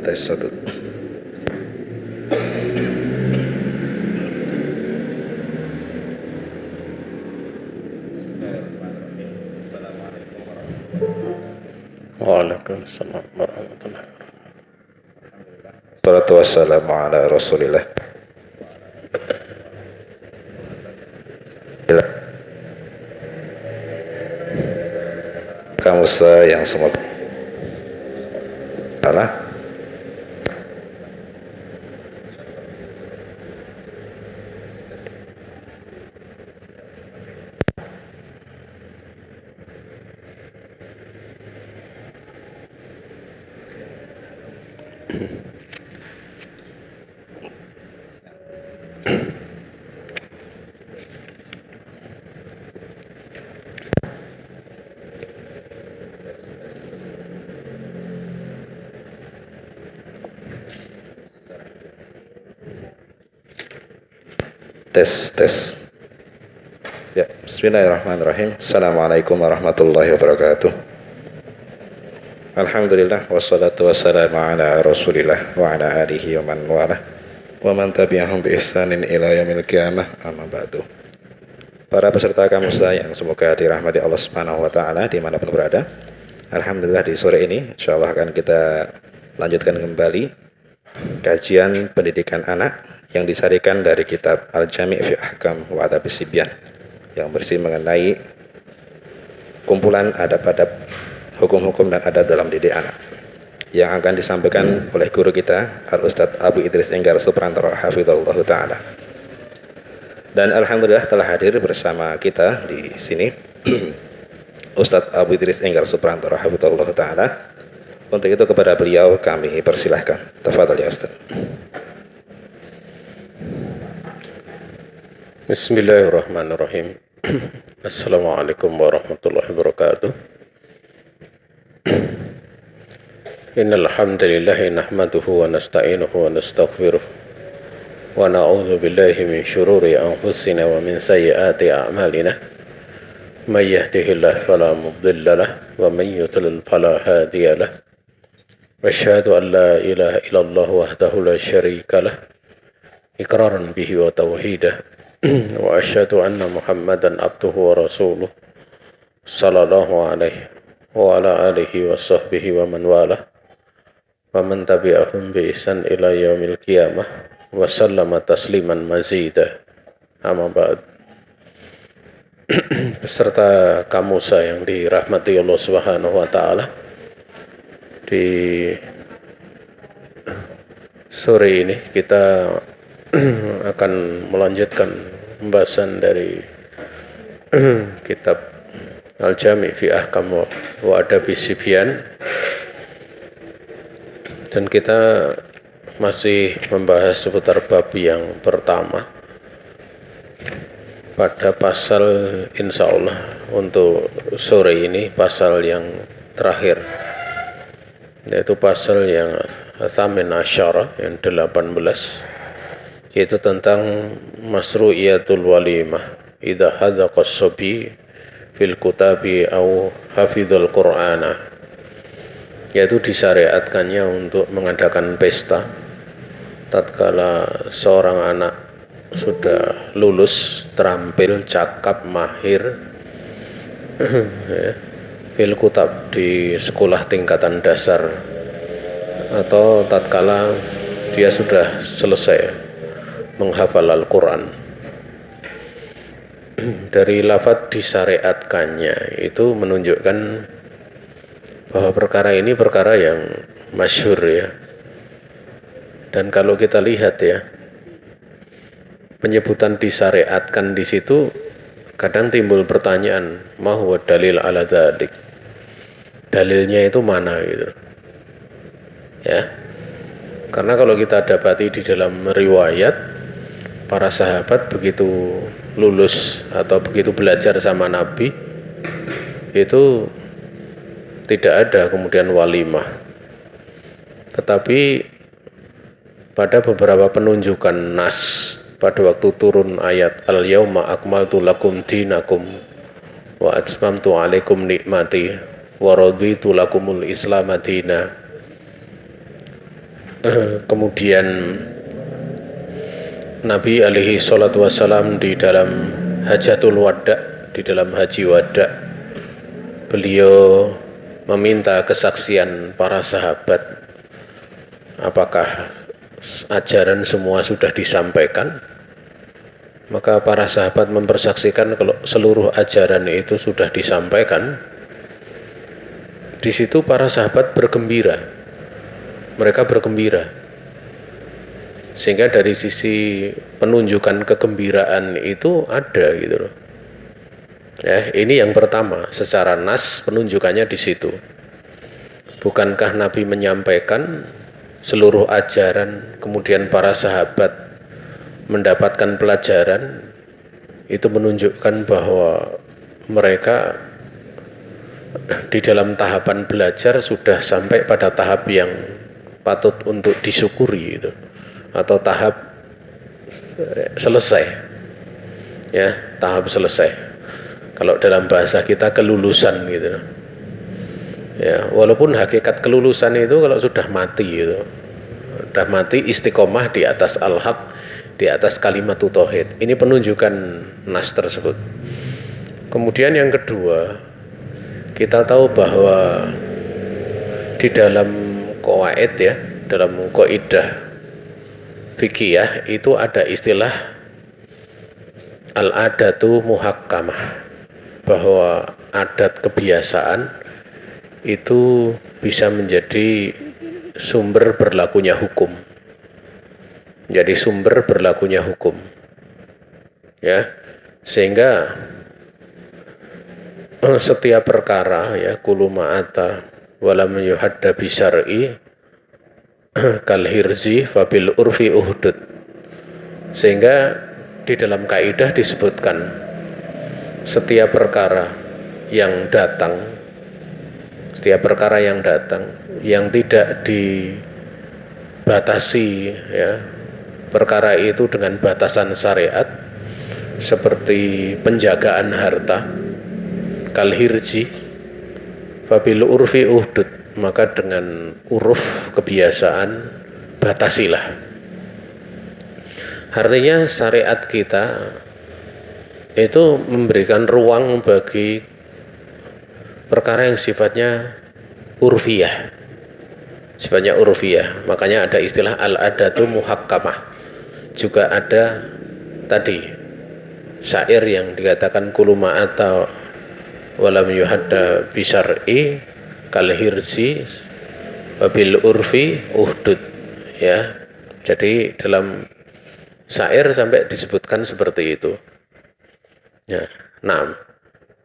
Tes satu. Waalaikumsalam warahmatullahi wabarakatuh. Salatu wassalamu ala Rasulillah. Kamu yang semua salah. Tes. Ya, bismillahirrahmanirrahim. Assalamualaikum warahmatullahi wabarakatuh. Alhamdulillah wassalatu wassalamu ala Rasulillah wa ala alihi wa man walah wa man tabi'ahum bi ihsanin ila yaumil qiyamah, amma ba'du. Para peserta kamusa yang semoga dirahmati Allah Subhanahu wa taala dimanapun berada. Alhamdulillah di sore ini insyaallah akan kita lanjutkan kembali kajian pendidikan anak yang disarikan dari kitab Al-Jami' fi Ahkam wa Adabis Sibyan yang bersih mengenai kumpulan adab-adab, hukum-hukum dan adab dalam didik anak, yang akan disampaikan oleh guru kita Al-Ustadz Abu Idris Enggar Suprantoro hafizahullah ta'ala. Dan alhamdulillah telah hadir bersama kita di sini Ustadz Abu Idris Enggar Suprantoro hafizahullah ta'ala. Untuk itu kepada beliau kami persilahkan. Tafadhal ya Ustadz. Bismillahirrahmanirrahim. Assalamualaikum warahmatullahi wabarakatuh. Innal hamdalillah nahmaduhu wa nasta'inuhu wa nastaghfiruh wa na'udzu billahi min shururi anfusina wa min sayyiati a'malina. May yahdihillahu fala mudilla lahu wa may yudlil fala hadiya lahu. Asyhadu an la ilaha illallah wahdahu la syarika lahu iqraran bihi wa tauhidah. Wa asyhadu anna Muhammadan abduhu wa rasuluh sallallahu alaihi wa ala alihi wa sahbihi wa man walah wa man tabi'ahum bi ihsan ila yaumil qiyamah wa sallama tasliman mazida. Amma ba'd. Peserta kamusa yang dirahmati Allah Subhanahu wa taala, di sore ini kita akan melanjutkan pembahasan dari kitab Al-Jami' fi Ahkam wa Adabis Sibyan, dan kita masih membahas seputar bab yang pertama pada pasal, insya Allah untuk sore ini pasal yang terakhir, yaitu pasal yang Thamin Asyara, yang 18, yaitu tentang masru'iyatul walimah idza hadaqas sabi fil kutabi au hafidhal qur'ana, yaitu disyariatkannya untuk mengadakan pesta tatkala seorang anak sudah lulus, terampil, cakap, mahir fil kutab, di sekolah tingkatan dasar, atau tatkala dia sudah selesai menghafal Al-Quran. Dari lafaz disyariatkannya itu menunjukkan bahwa perkara ini perkara yang masyhur ya. Dan kalau kita lihat ya, penyebutan disyariatkan di situ kadang timbul pertanyaan, ma huwa dalil ala dzalik, dalilnya itu mana gitu ya. Karena kalau kita dapati di dalam riwayat, para sahabat begitu lulus atau begitu belajar sama Nabi itu tidak ada kemudian walimah, tetapi pada beberapa penunjukan nas pada waktu turun ayat al-yauma akmaltu lakum dinakum wa atmamtu alaikum nikmati wa raditu lakumul islam madina, Kemudian Nabi alaihi salatu wassalam di dalam hajatul wada, di dalam haji wada, beliau meminta kesaksian para sahabat apakah ajaran semua sudah disampaikan. Maka para sahabat mempersaksikan kalau seluruh ajaran itu sudah disampaikan. Di situ para sahabat bergembira, mereka bergembira, sehingga dari sisi penunjukan kegembiraan itu ada gitu loh. Ya, ini yang pertama, secara nas penunjukannya di situ. Bukankah Nabi menyampaikan seluruh ajaran, kemudian para sahabat mendapatkan pelajaran, itu menunjukkan bahwa mereka di dalam tahapan belajar sudah sampai pada tahap yang patut untuk disyukuri itu, atau tahap selesai, ya, tahap selesai. Kalau dalam bahasa kita kelulusan gitu, ya, walaupun hakikat kelulusan itu kalau sudah mati itu, sudah mati istiqomah di atas al-haq, di atas kalimat tauhid. Ini penunjukan nas tersebut. Kemudian yang kedua, kita tahu bahwa di dalam qawaid, ya, dalam kaidah fikih itu ada istilah al-adatu muhakkamah, bahwa adat kebiasaan itu bisa menjadi sumber berlakunya hukum. Jadi sumber berlakunya hukum, ya, sehingga setiap perkara, ya, kullu ma'ata walam yuhadda bisyar'i kal hirzi fabil urfi uhdud. Sehingga di dalam kaidah disebutkan setiap perkara yang datang, setiap perkara yang datang yang tidak dibatasi, ya, perkara itu dengan batasan syariat, seperti penjagaan harta, kalhirji, fabil urfi uhdud, maka dengan uruf kebiasaan batasilah. Artinya syariat kita itu memberikan ruang bagi perkara yang sifatnya urfiyah, sifatnya urfiyah. Makanya ada istilah al-adatu muhakkamah. Juga ada tadi syair yang dikatakan kullu ma'ata walam yuhadda bisyar'i kal hirzi wabil urfi uhdud, ya. Jadi dalam syair sampai disebutkan seperti itu, ya. Nah,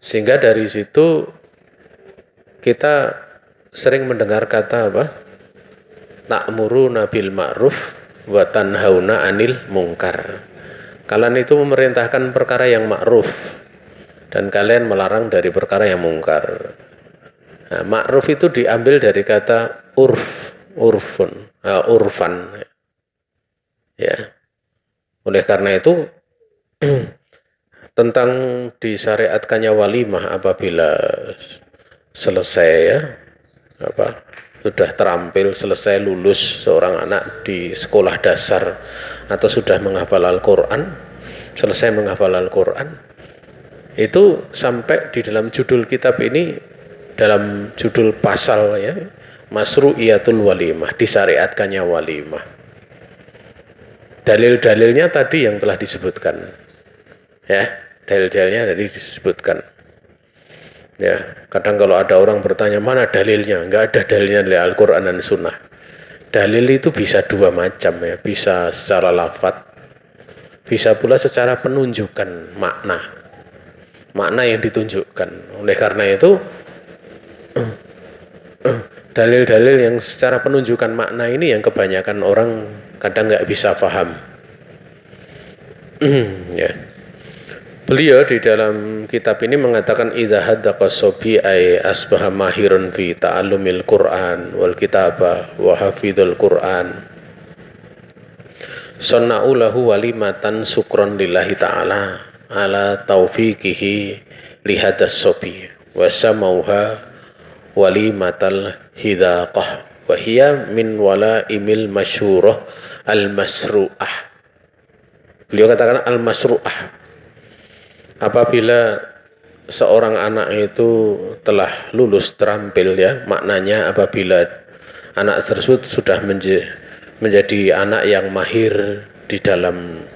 sehingga dari situ kita sering mendengar kata apa? Ta'muruna bil ma'ruf wa tanhauna 'anil munkar. Kalian itu memerintahkan perkara yang ma'ruf dan kalian melarang dari perkara yang mungkar. Nah, ma'ruf itu diambil dari kata urf, urfan. Ya. Oleh karena itu tentang disyariatkannya walimah apabila selesai, ya, sudah terampil, selesai lulus seorang anak di sekolah dasar atau sudah menghafal Al-Quran, selesai menghafal Al-Quran, itu sampai di dalam judul kitab ini, dalam judul pasal, ya, Masru'iyatul walimah, disyariatkannya walimah. Dalil-dalilnya tadi yang telah disebutkan, ya, dalil-dalilnya tadi disebutkan. Ya, kadang kalau ada orang bertanya mana dalilnya, enggak ada dalilnya dari Al-Quran dan Sunnah. Dalil itu bisa dua macam, ya, bisa secara lafadz, bisa pula secara penunjukan makna yang ditunjukkan. Oleh karena itu dalil-dalil yang secara penunjukan makna ini yang kebanyakan orang kadang nggak bisa paham. Ya. Beliau di dalam kitab ini mengatakan idza haddaqa sobi ay asbaha mahirun fi ta'allumil Qur'an wal kitaba wa hafidhul Qur'an. Sanna'u lahu walimatan syukran lillahi ta'ala ala taufiqihi lihadas sobi wa samauha walimatal hidaqah Wahia min walaimil masyurah al-masru'ah. Beliau katakan al-masru'ah. Apabila seorang anak itu telah lulus terampil, ya, maknanya apabila anak tersebut sudah menjadi anak yang mahir di dalam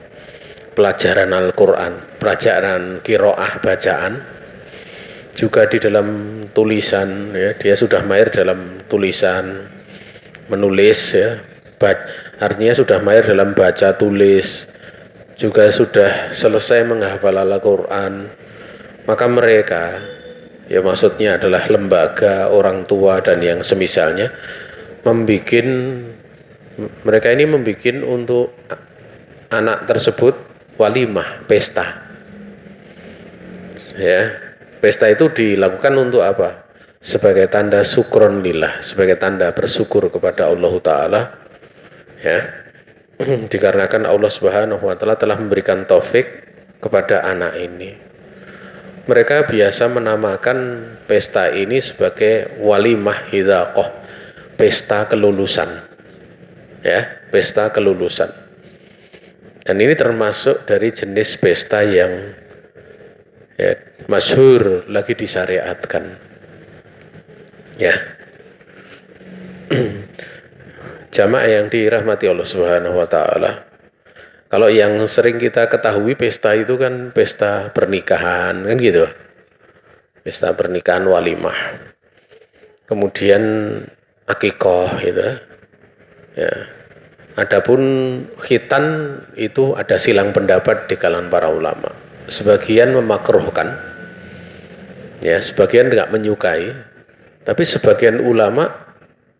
pelajaran Al-Quran, pelajaran qiraah bacaan, juga di dalam tulisan, ya, dia sudah mahir dalam tulisan, menulis, ya, artinya sudah mahir dalam baca tulis, juga sudah selesai menghafal Al-Quran, maka mereka, ya maksudnya adalah lembaga, orang tua dan yang semisalnya, mereka ini membuat untuk anak tersebut walimah, pesta. Ya, pesta itu dilakukan untuk apa? Sebagai tanda syukron lillah, sebagai tanda bersyukur kepada Allah Ta'ala, ya, dikarenakan Allah Subhanahu wa Ta'ala telah memberikan taufik kepada anak ini. Mereka biasa menamakan pesta ini sebagai walimah hidaqah, pesta kelulusan, ya, pesta kelulusan. Dan ini termasuk dari jenis pesta yang, ya, masyhur lagi disyariatkan, ya. Jamaah yang dirahmati Allah Subhanahu wa Ta'ala, kalau yang sering kita ketahui pesta itu kan pesta pernikahan, kan gitu, pesta pernikahan walimah, kemudian akikoh, gitu, ya. Adapun khitan itu ada silang pendapat di kalangan para ulama. Sebagian memakruhkan, ya, sebagian tidak menyukai, tapi sebagian ulama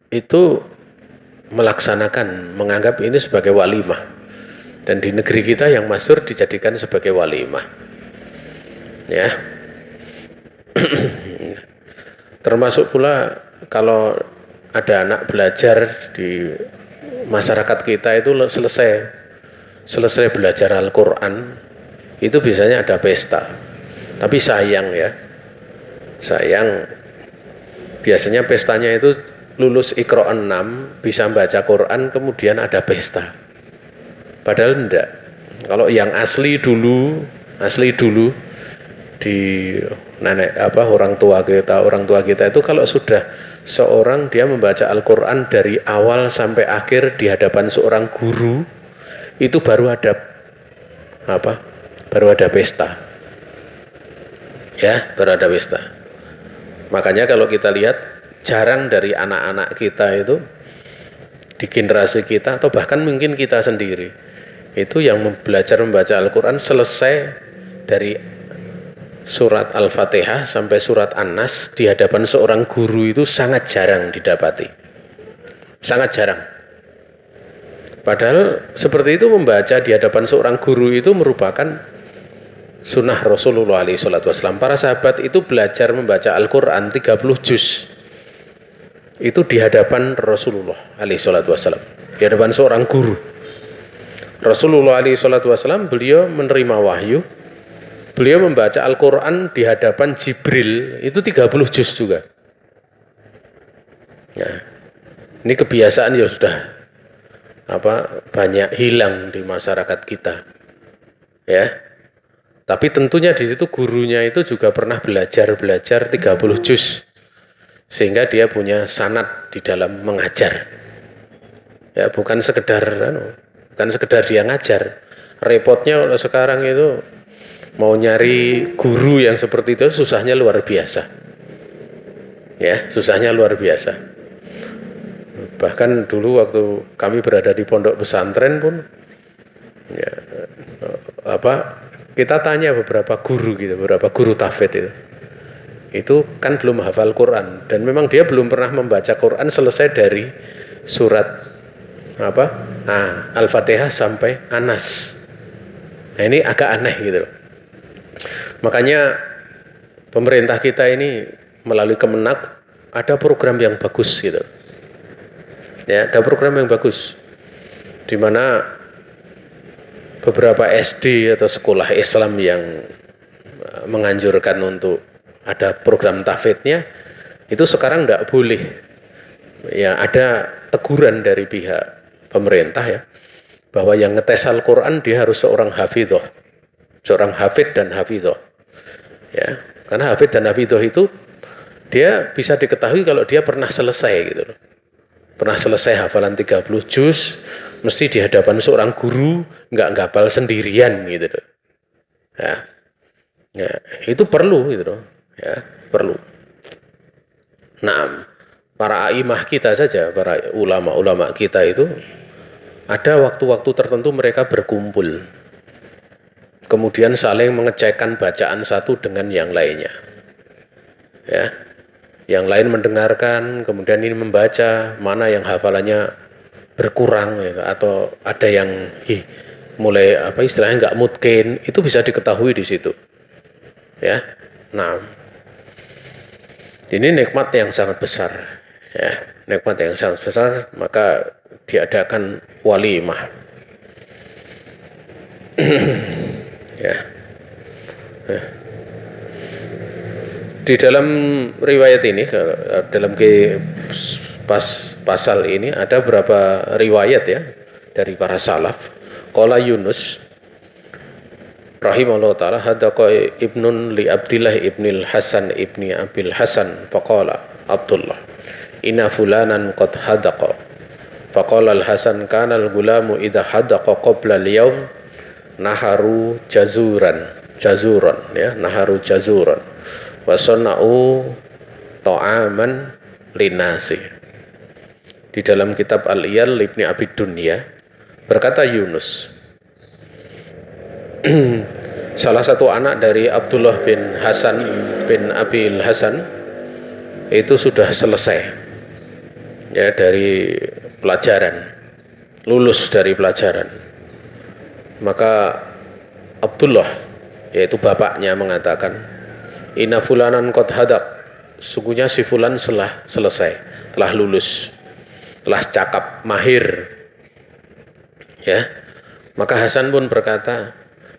itu melaksanakan, menganggap ini sebagai walimah, dan di negeri kita yang masyhur dijadikan sebagai walimah, ya. Termasuk pula kalau ada anak belajar di masyarakat kita itu selesai belajar Al-Quran, itu biasanya ada pesta. Tapi sayang, ya, biasanya pestanya itu lulus Iqra 6, bisa baca Quran, kemudian ada pesta. Padahal enggak. Kalau yang asli dulu di orang tua kita itu, kalau sudah seorang dia membaca Al-Quran dari awal sampai akhir di hadapan seorang guru, itu baru ada pesta, ya, baru ada pesta. Makanya kalau kita lihat, jarang dari anak-anak kita itu di generasi kita, atau bahkan mungkin kita sendiri, itu yang belajar membaca Al-Quran selesai dari surat Al-Fatihah sampai surat An-Nas di hadapan seorang guru itu sangat jarang didapati, sangat jarang. Padahal seperti itu, membaca di hadapan seorang guru itu merupakan sunnah Rasulullah SAW. Para sahabat itu belajar membaca Al-Quran 30 juz itu di hadapan Rasulullah SAW, di hadapan seorang guru. Rasulullah SAW, beliau menerima wahyu, beliau membaca Al-Quran di hadapan Jibril itu 30 juz juga. Nah, ini kebiasaan ya sudah banyak hilang di masyarakat kita, ya. Tapi tentunya di situ gurunya itu juga pernah belajar 30 juz, sehingga dia punya sanad di dalam mengajar. Ya, bukan sekedar dia ngajar. Repotnya kalau sekarang itu mau nyari guru yang seperti itu susahnya luar biasa. Ya, susahnya luar biasa. Bahkan dulu waktu kami berada di pondok pesantren pun, ya, kita tanya beberapa guru tahfidz itu kan belum hafal Quran, dan memang dia belum pernah membaca Quran selesai dari surat Al-Fatihah sampai An-Nas. Nah, ini agak aneh gitu. Makanya pemerintah kita ini melalui Kemenak ada program yang bagus gitu. Ya, ada program yang bagus di mana beberapa SD atau sekolah Islam yang menganjurkan untuk ada program tahfidznya itu sekarang tidak boleh ya ada teguran dari pihak pemerintah ya, bahwa yang ngetes Al-Quran dia harus seorang hafidhoh, seorang hafid dan hafidhoh ya, karena hafid dan hafidhoh itu dia bisa diketahui kalau dia pernah selesai gitu loh, pernah selesai hafalan 30 juz, mesti di hadapan seorang guru, nggak ngapal sendirian gitu loh ya. Ya, itu perlu gitu loh ya, perlu. Nah, para aimah kita saja, para ulama-ulama kita itu ada waktu-waktu tertentu mereka berkumpul, kemudian saling mengecekkan bacaan satu dengan yang lainnya ya, yang lain mendengarkan, kemudian ini membaca mana yang hafalannya berkurang ya, atau ada yang mulai apa istilahnya nggak mungkin, itu bisa diketahui di situ ya. Nah, ini nikmat yang sangat besar ya, nikmat yang sangat besar, maka diadakan walimah ya. Di dalam riwayat ini, dalam pasal ini ada beberapa riwayat ya dari para salaf. Qala Yunus rahimahullah ta'ala, hadaqa ibnun li Abdillah ibnil Hasan ibni Abil Hasan, faqala Abdullah inna fulanan qad hadaqa, faqala al-Hasan kana al-gulamu idha hadaqa qabla al-yawm naharu jazuran ya, naharu jazuran wa sanna'u ta'aman linasi. Di dalam kitab Al-Iyal Ibni Abi Dunya berkata Yunus, salah satu anak dari Abdullah bin Hasan bin Abil Hasan itu sudah selesai ya dari pelajaran, lulus dari pelajaran. Maka Abdullah, yaitu bapaknya, mengatakan, inna fulanan qad hadak, sungguhnya si fulan telah selesai, telah lulus, telah cakap, mahir ya. Maka Hasan pun berkata,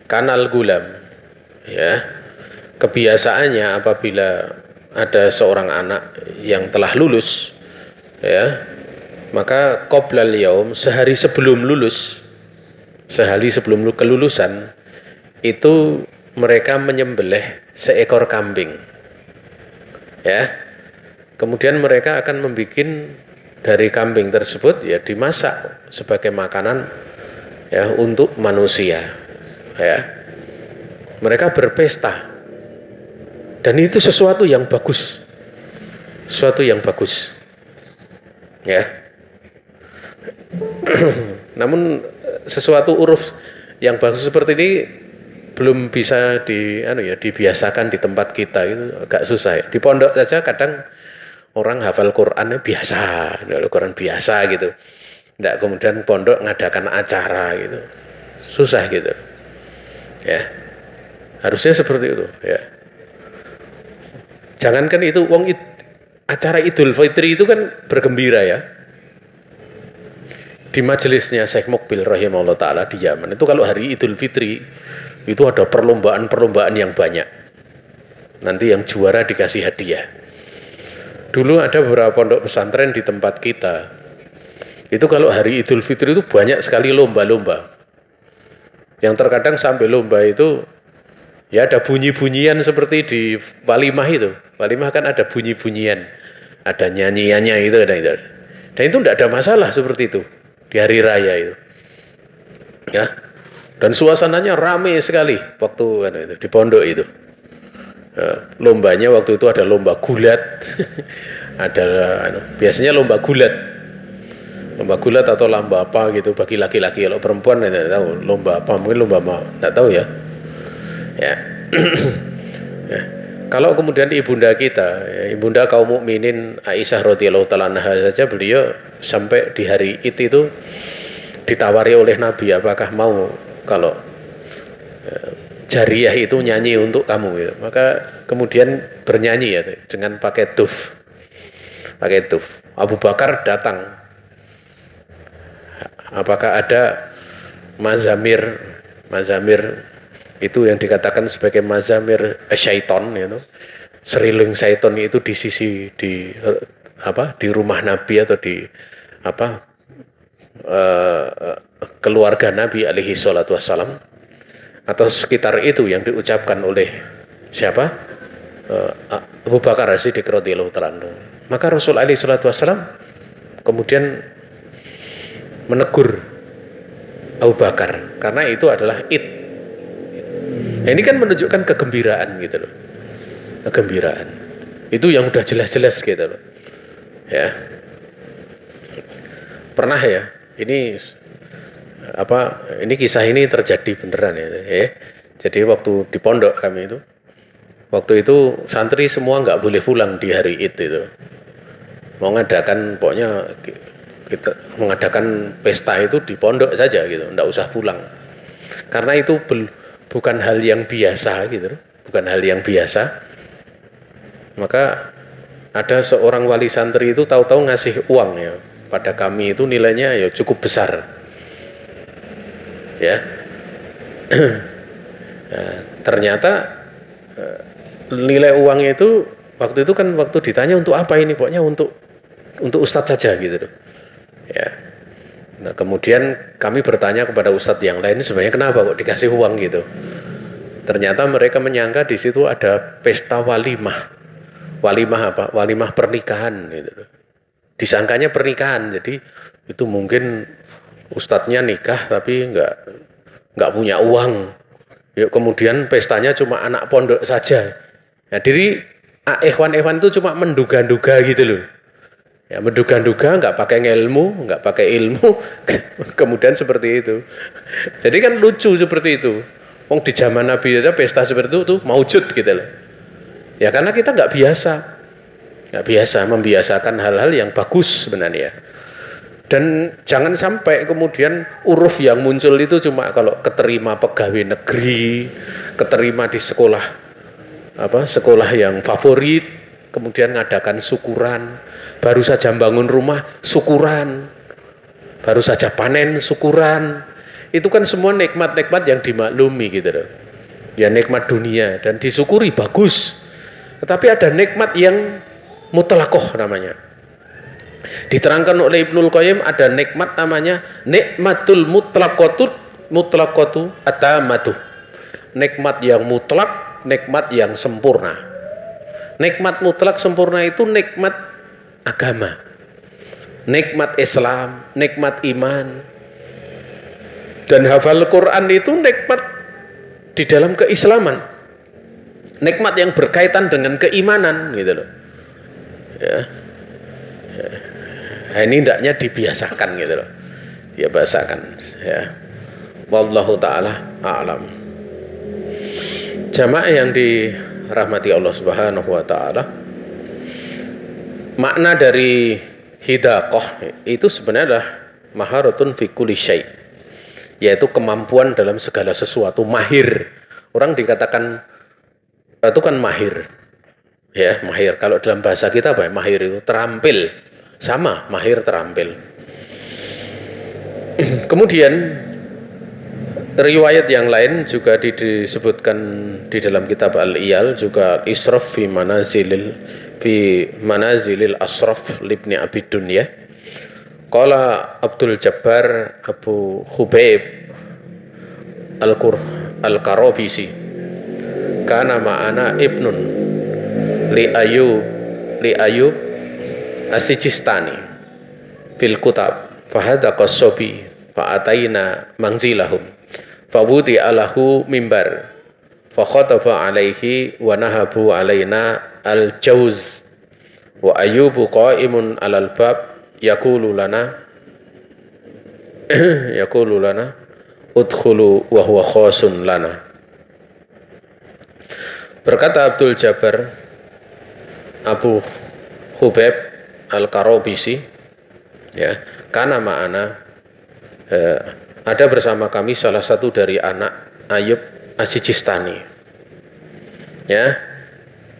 kanal gulam ya, kebiasaannya apabila ada seorang anak yang telah lulus ya, maka qoblal yaum, sehari sebelum lulus, sehari sebelum kelulusan itu mereka menyembelih seekor kambing ya, kemudian mereka akan membuat dari kambing tersebut ya, dimasak sebagai makanan ya untuk manusia ya. Mereka berpesta, dan itu sesuatu yang bagus, sesuatu yang bagus ya. Namun sesuatu uruf yang bagus seperti ini belum bisa dibiasakan di tempat kita, itu agak susah ya. Di pondok saja kadang orang hafal Qurannya biasa, hafal Quran biasa gitu, tidak kemudian pondok ngadakan acara gitu, susah gitu ya. Harusnya seperti itu ya. Jangankan itu, acara Idul Fitri itu kan bergembira ya. Di majelisnya Syekh Mukbil rahimahullah ta'ala di Yaman itu, kalau hari Idul Fitri itu ada perlombaan-perlombaan yang banyak, nanti yang juara dikasih hadiah. Dulu ada beberapa pondok pesantren di tempat kita itu, kalau hari Idul Fitri itu banyak sekali lomba-lomba, yang terkadang sampai lomba itu ya ada bunyi-bunyian seperti di walimah itu. Walimah kan ada bunyi-bunyian, ada nyanyiannya itu, dan itu tidak ada masalah seperti itu di hari raya itu ya. Dan suasananya ramai sekali waktu itu di pondok itu ya. Lombanya waktu itu ada lomba gulat ada biasanya lomba gulat atau lomba apa gitu bagi laki-laki. Kalau perempuan tidak tahu lomba apa, mungkin lomba tidak tahu ya. Ya. Ya. Kalau kemudian ibunda kita, ya, ibunda kaum mukminin Aisyah radhiyallahu taala anha saja, beliau sampai di hari itu ditawari oleh Nabi, apakah mau kalau jariyah itu nyanyi untuk kamu gitu. Maka kemudian bernyanyi ya dengan pakai duf. Abu Bakar datang. Apakah ada mazamir itu yang dikatakan sebagai mazamir syaiton gitu. Seriling syaiton itu di di rumah Nabi atau di keluarga Nabi alaihi salatu wassalam, atau sekitar itu yang diucapkan oleh siapa? Abu Bakar As-Siddiq radhiyallahu ta'ala anhu. Maka Rasul alaihi salatu wassalam kemudian menegur Abu Bakar karena itu adalah id. Nah, ini kan menunjukkan kegembiraan gitu loh. Kegembiraan. Itu yang udah jelas-jelas gitu loh. Ya. Pernah ya, ini kisah ini terjadi beneran ya. Jadi waktu di pondok kami itu, waktu itu santri semua nggak boleh pulang di hari Id itu. Mau ngadakan, pokoknya kita mengadakan pesta itu di pondok saja gitu, nggak usah pulang. Karena itu bukan hal yang biasa gitu, bukan hal yang biasa. Maka ada seorang wali santri itu tahu-tahu ngasih uang ya pada kami, itu nilainya ya cukup besar ya. Nah, ternyata nilai uangnya itu waktu ditanya untuk apa ini, pokoknya untuk ustadz saja gitu ya. Nah kemudian kami bertanya kepada ustadz yang lain, sebenarnya kenapa kok dikasih uang gitu. Ternyata mereka menyangka di situ ada pesta walimah pernikahan gitu. Disangkanya pernikahan, jadi itu mungkin ustadznya nikah tapi nggak punya uang. Yuk kemudian pestanya cuma anak pondok saja. Nah, jadi ikhwan-ikhwan itu cuma menduga-duga gitu loh. Ya menduga-duga, nggak pakai ilmu, kemudian seperti itu. Jadi kan lucu seperti itu. Wong di zaman Nabi aja pesta seperti itu tuh maujud gitu loh. Ya karena kita nggak biasa membiasakan hal-hal yang bagus sebenarnya. Dan jangan sampai kemudian uruf yang muncul itu cuma kalau keterima pegawai negeri, keterima di sekolah yang favorit, kemudian ngadakan syukuran, baru saja bangun rumah syukuran, baru saja panen syukuran. Itu kan semua nikmat-nikmat yang dimaklumi gitu loh. Ya nikmat dunia dan disyukuri bagus. Tetapi ada nikmat yang mutlaqah namanya. Diterangkan oleh Ibnul Qayyim, ada nikmat namanya nikmatul mutlaqatu atamatu. Nikmat yang mutlak, nikmat yang sempurna. Nikmat mutlak sempurna itu nikmat agama, nikmat Islam, nikmat iman. Dan hafal Quran itu nikmat di dalam keislaman, nikmat yang berkaitan dengan keimanan gitu loh ya. Nah, ini hendaknya dibiasakan gitu loh, dibiasakan ya. Wallahu ta'ala a'lam. Jamaah yang dirahmati Allah Subhanahu wa ta'ala, makna dari hidaqah itu sebenarnya maharatun fi kulli syai', yaitu kemampuan dalam segala sesuatu, mahir. Orang dikatakan itu kan mahir ya, mahir. Kalau dalam bahasa kita apa ya? Mahir itu terampil, sama mahir terampil. Kemudian riwayat yang lain juga disebutkan di dalam kitab Al-Iyal juga, israf fi manazilil asraf libni Abi Dunya. Qala Abdul Jabbar Abu Khubayb Al-Karabisi, kana ma'ana ibnun li Ayub As-Sijistani fil kutab fahadaqa as-sabi fa'ataina manzilahum fawudi alahu mimbar fakhataba alaihi wa nahabu alaina al-jawz wa Ayyubu qa'imun alal bab yaqulu lana udkhulu wa huwa khasun lana. Berkata Abdul Jabbar Abu Khubayb Al-Karabisi ya, kana ma'ana ada bersama kami salah satu dari anak Ayub As-Sijistani ya,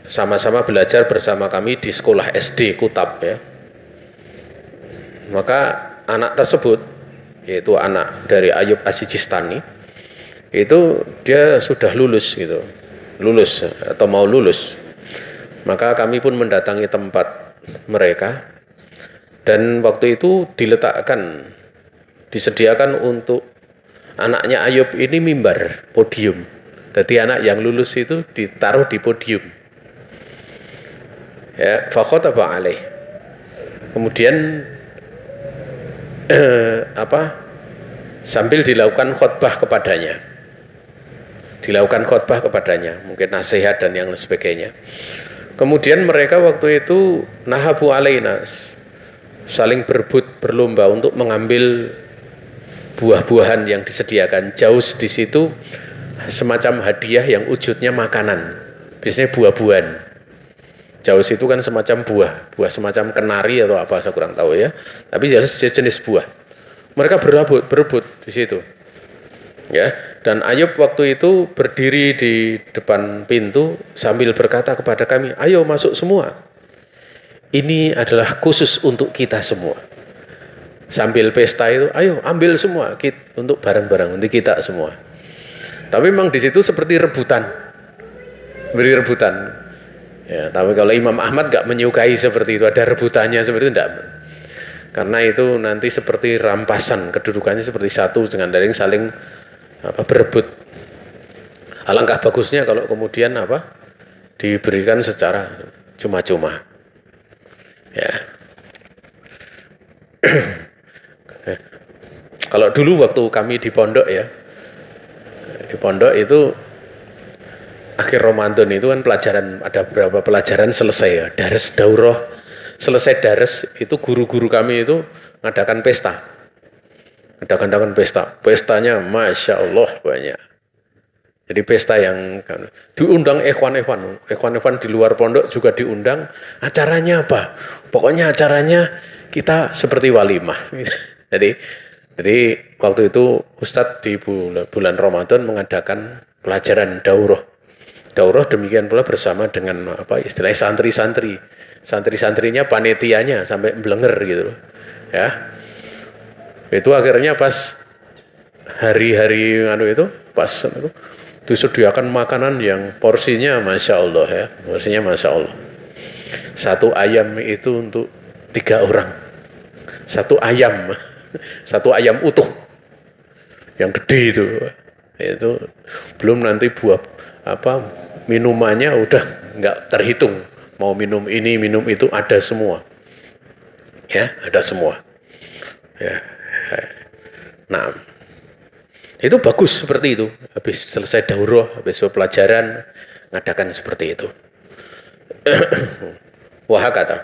sama-sama belajar bersama kami di sekolah SD Kutab ya. Maka anak tersebut, yaitu anak dari Ayub As-Sijistani, itu dia sudah lulus atau mau lulus. Maka kami pun mendatangi tempat mereka, dan waktu itu disediakan untuk anaknya Ayub ini mimbar, podium. Jadi anak yang lulus itu ditaruh di podium. Ya, fakhotaba alaih. Kemudian sambil dilakukan khutbah kepadanya. Mungkin nasihat dan yang sebagainya. Kemudian mereka waktu itu nahabu alaina, saling berebut, berlomba untuk mengambil buah-buahan yang disediakan. Jauz di situ semacam hadiah yang wujudnya makanan. Biasanya buah-buahan. Jauz itu kan semacam buah semacam kenari atau apa, saya kurang tahu ya. Tapi jenis buah. Mereka berebut di situ. Ya, dan Ayub waktu itu berdiri di depan pintu sambil berkata kepada kami, "Ayo masuk semua. Ini adalah khusus untuk kita semua." Sambil pesta itu, "Ayo ambil semua untuk barang-barang untuk kita semua." Tapi memang di situ seperti rebutan. Ya, tapi kalau Imam Ahmad nggak menyukai seperti itu, ada rebutannya seperti itu, enggak. Karena itu nanti seperti rampasan, kedudukannya seperti satu dengan saling berebut. Alangkah bagusnya kalau kemudian diberikan secara cuma-cuma. Ya. Kalau dulu waktu kami di pondok ya, di pondok itu akhir Ramadan itu kan ada beberapa pelajaran selesai ya, dares daurah. Selesai dares itu guru-guru kami itu ngadakan pesta. Pestanya Masya Allah banyak. Jadi pesta yang diundang ikhwan di luar pondok juga diundang. Acaranya apa? Pokoknya acaranya kita seperti walimah. Jadi waktu itu Ustadz di bulan Ramadan mengadakan pelajaran daurah. Daurah demikian pula bersama dengan istilahnya santri-santri. Santri-santrinya panitianya sampai belenger gitu. Ya. Itu akhirnya pas hari-hari itu disediakan makanan yang porsinya Masya Allah ya. Porsinya Masya Allah. 1 ayam itu untuk 3 orang. 1 ayam. 1 ayam utuh. Yang gede itu belum nanti minumannya udah nggak terhitung. Mau minum ini, minum itu, ada semua. Ya, ada semua. Ya. Nah, itu bagus seperti itu. Habis selesai daurah, habis pelajaran, ngadakan seperti itu. Wah kata.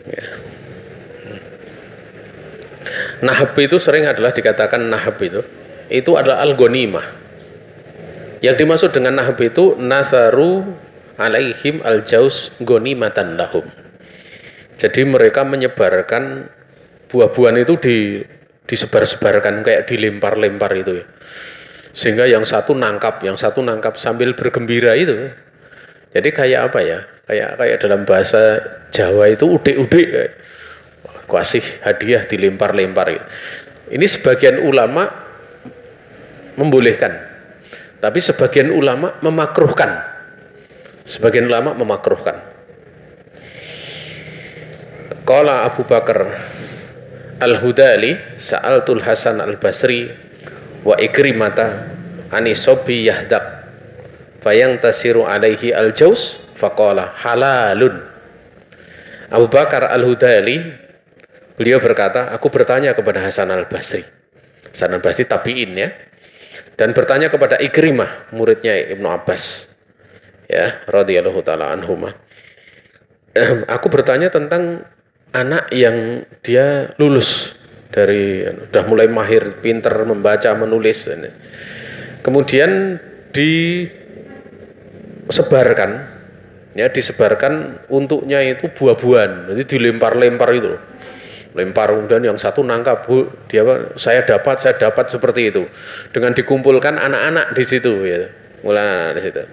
Ya. Nahab itu sering adalah dikatakan nahab itu adalah al-ghanimah. Yang dimaksud dengan nahab itu nasaru alaihim al-jauz ghanimatan lahum. Jadi mereka menyebarkan buah-buahan itu disebar-sebarkan kayak dilempar-lempar itu ya. Sehingga yang satu nangkap sambil bergembira itu. Jadi kayak apa ya? Kayak dalam bahasa Jawa itu udik-udik kasih hadiah dilempar-lempar gitu. Ini sebagian ulama membolehkan. Tapi sebagian ulama memakruhkan. Qala Abu Bakar Al-Hudali sa'altul Hasan Al-Basri wa Ikrimata anisobi yahdak fayang tasiru alaihi al-jauz faqala halalun. Abu Bakar Al-Hudali beliau berkata, aku bertanya kepada Hasan Al-Basri. Hasan Al-Basri tabi'in ya. Dan bertanya kepada Ikrimah, muridnya Ibnu Abbas. Ya, radhiyallahu taala anhuma. Aku bertanya tentang anak yang dia lulus dari udah mulai mahir, pinter membaca, menulis. Kemudian disebarkan untuknya itu buah-buahan. Jadi dilempar-lempar itu. Lempar kemudian yang satu nangkap, saya dapat seperti itu. Dengan dikumpulkan anak-anak di situ gitu. Mulai anak-anak di situ.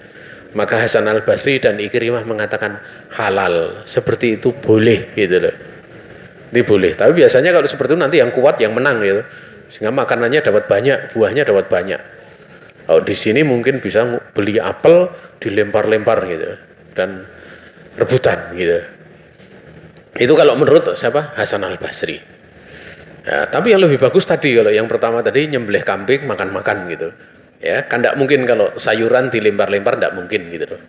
Maka Hasan Al-Basri dan Ikrimah mengatakan halal, seperti itu boleh gitu loh. Ini boleh. Tapi biasanya kalau seperti itu nanti yang kuat yang menang gitu. Sehingga makanannya dapat banyak, buahnya dapat banyak. Kalau di sini mungkin bisa beli apel dilempar-lempar gitu dan rebutan gitu. Itu kalau menurut siapa? Hasan Al-Basri. Ya, tapi yang lebih bagus tadi, kalau yang pertama tadi nyembelih kambing makan-makan gitu. Ya, kan tidak mungkin kalau sayuran dilempar-lempar, tidak mungkin gitu loh.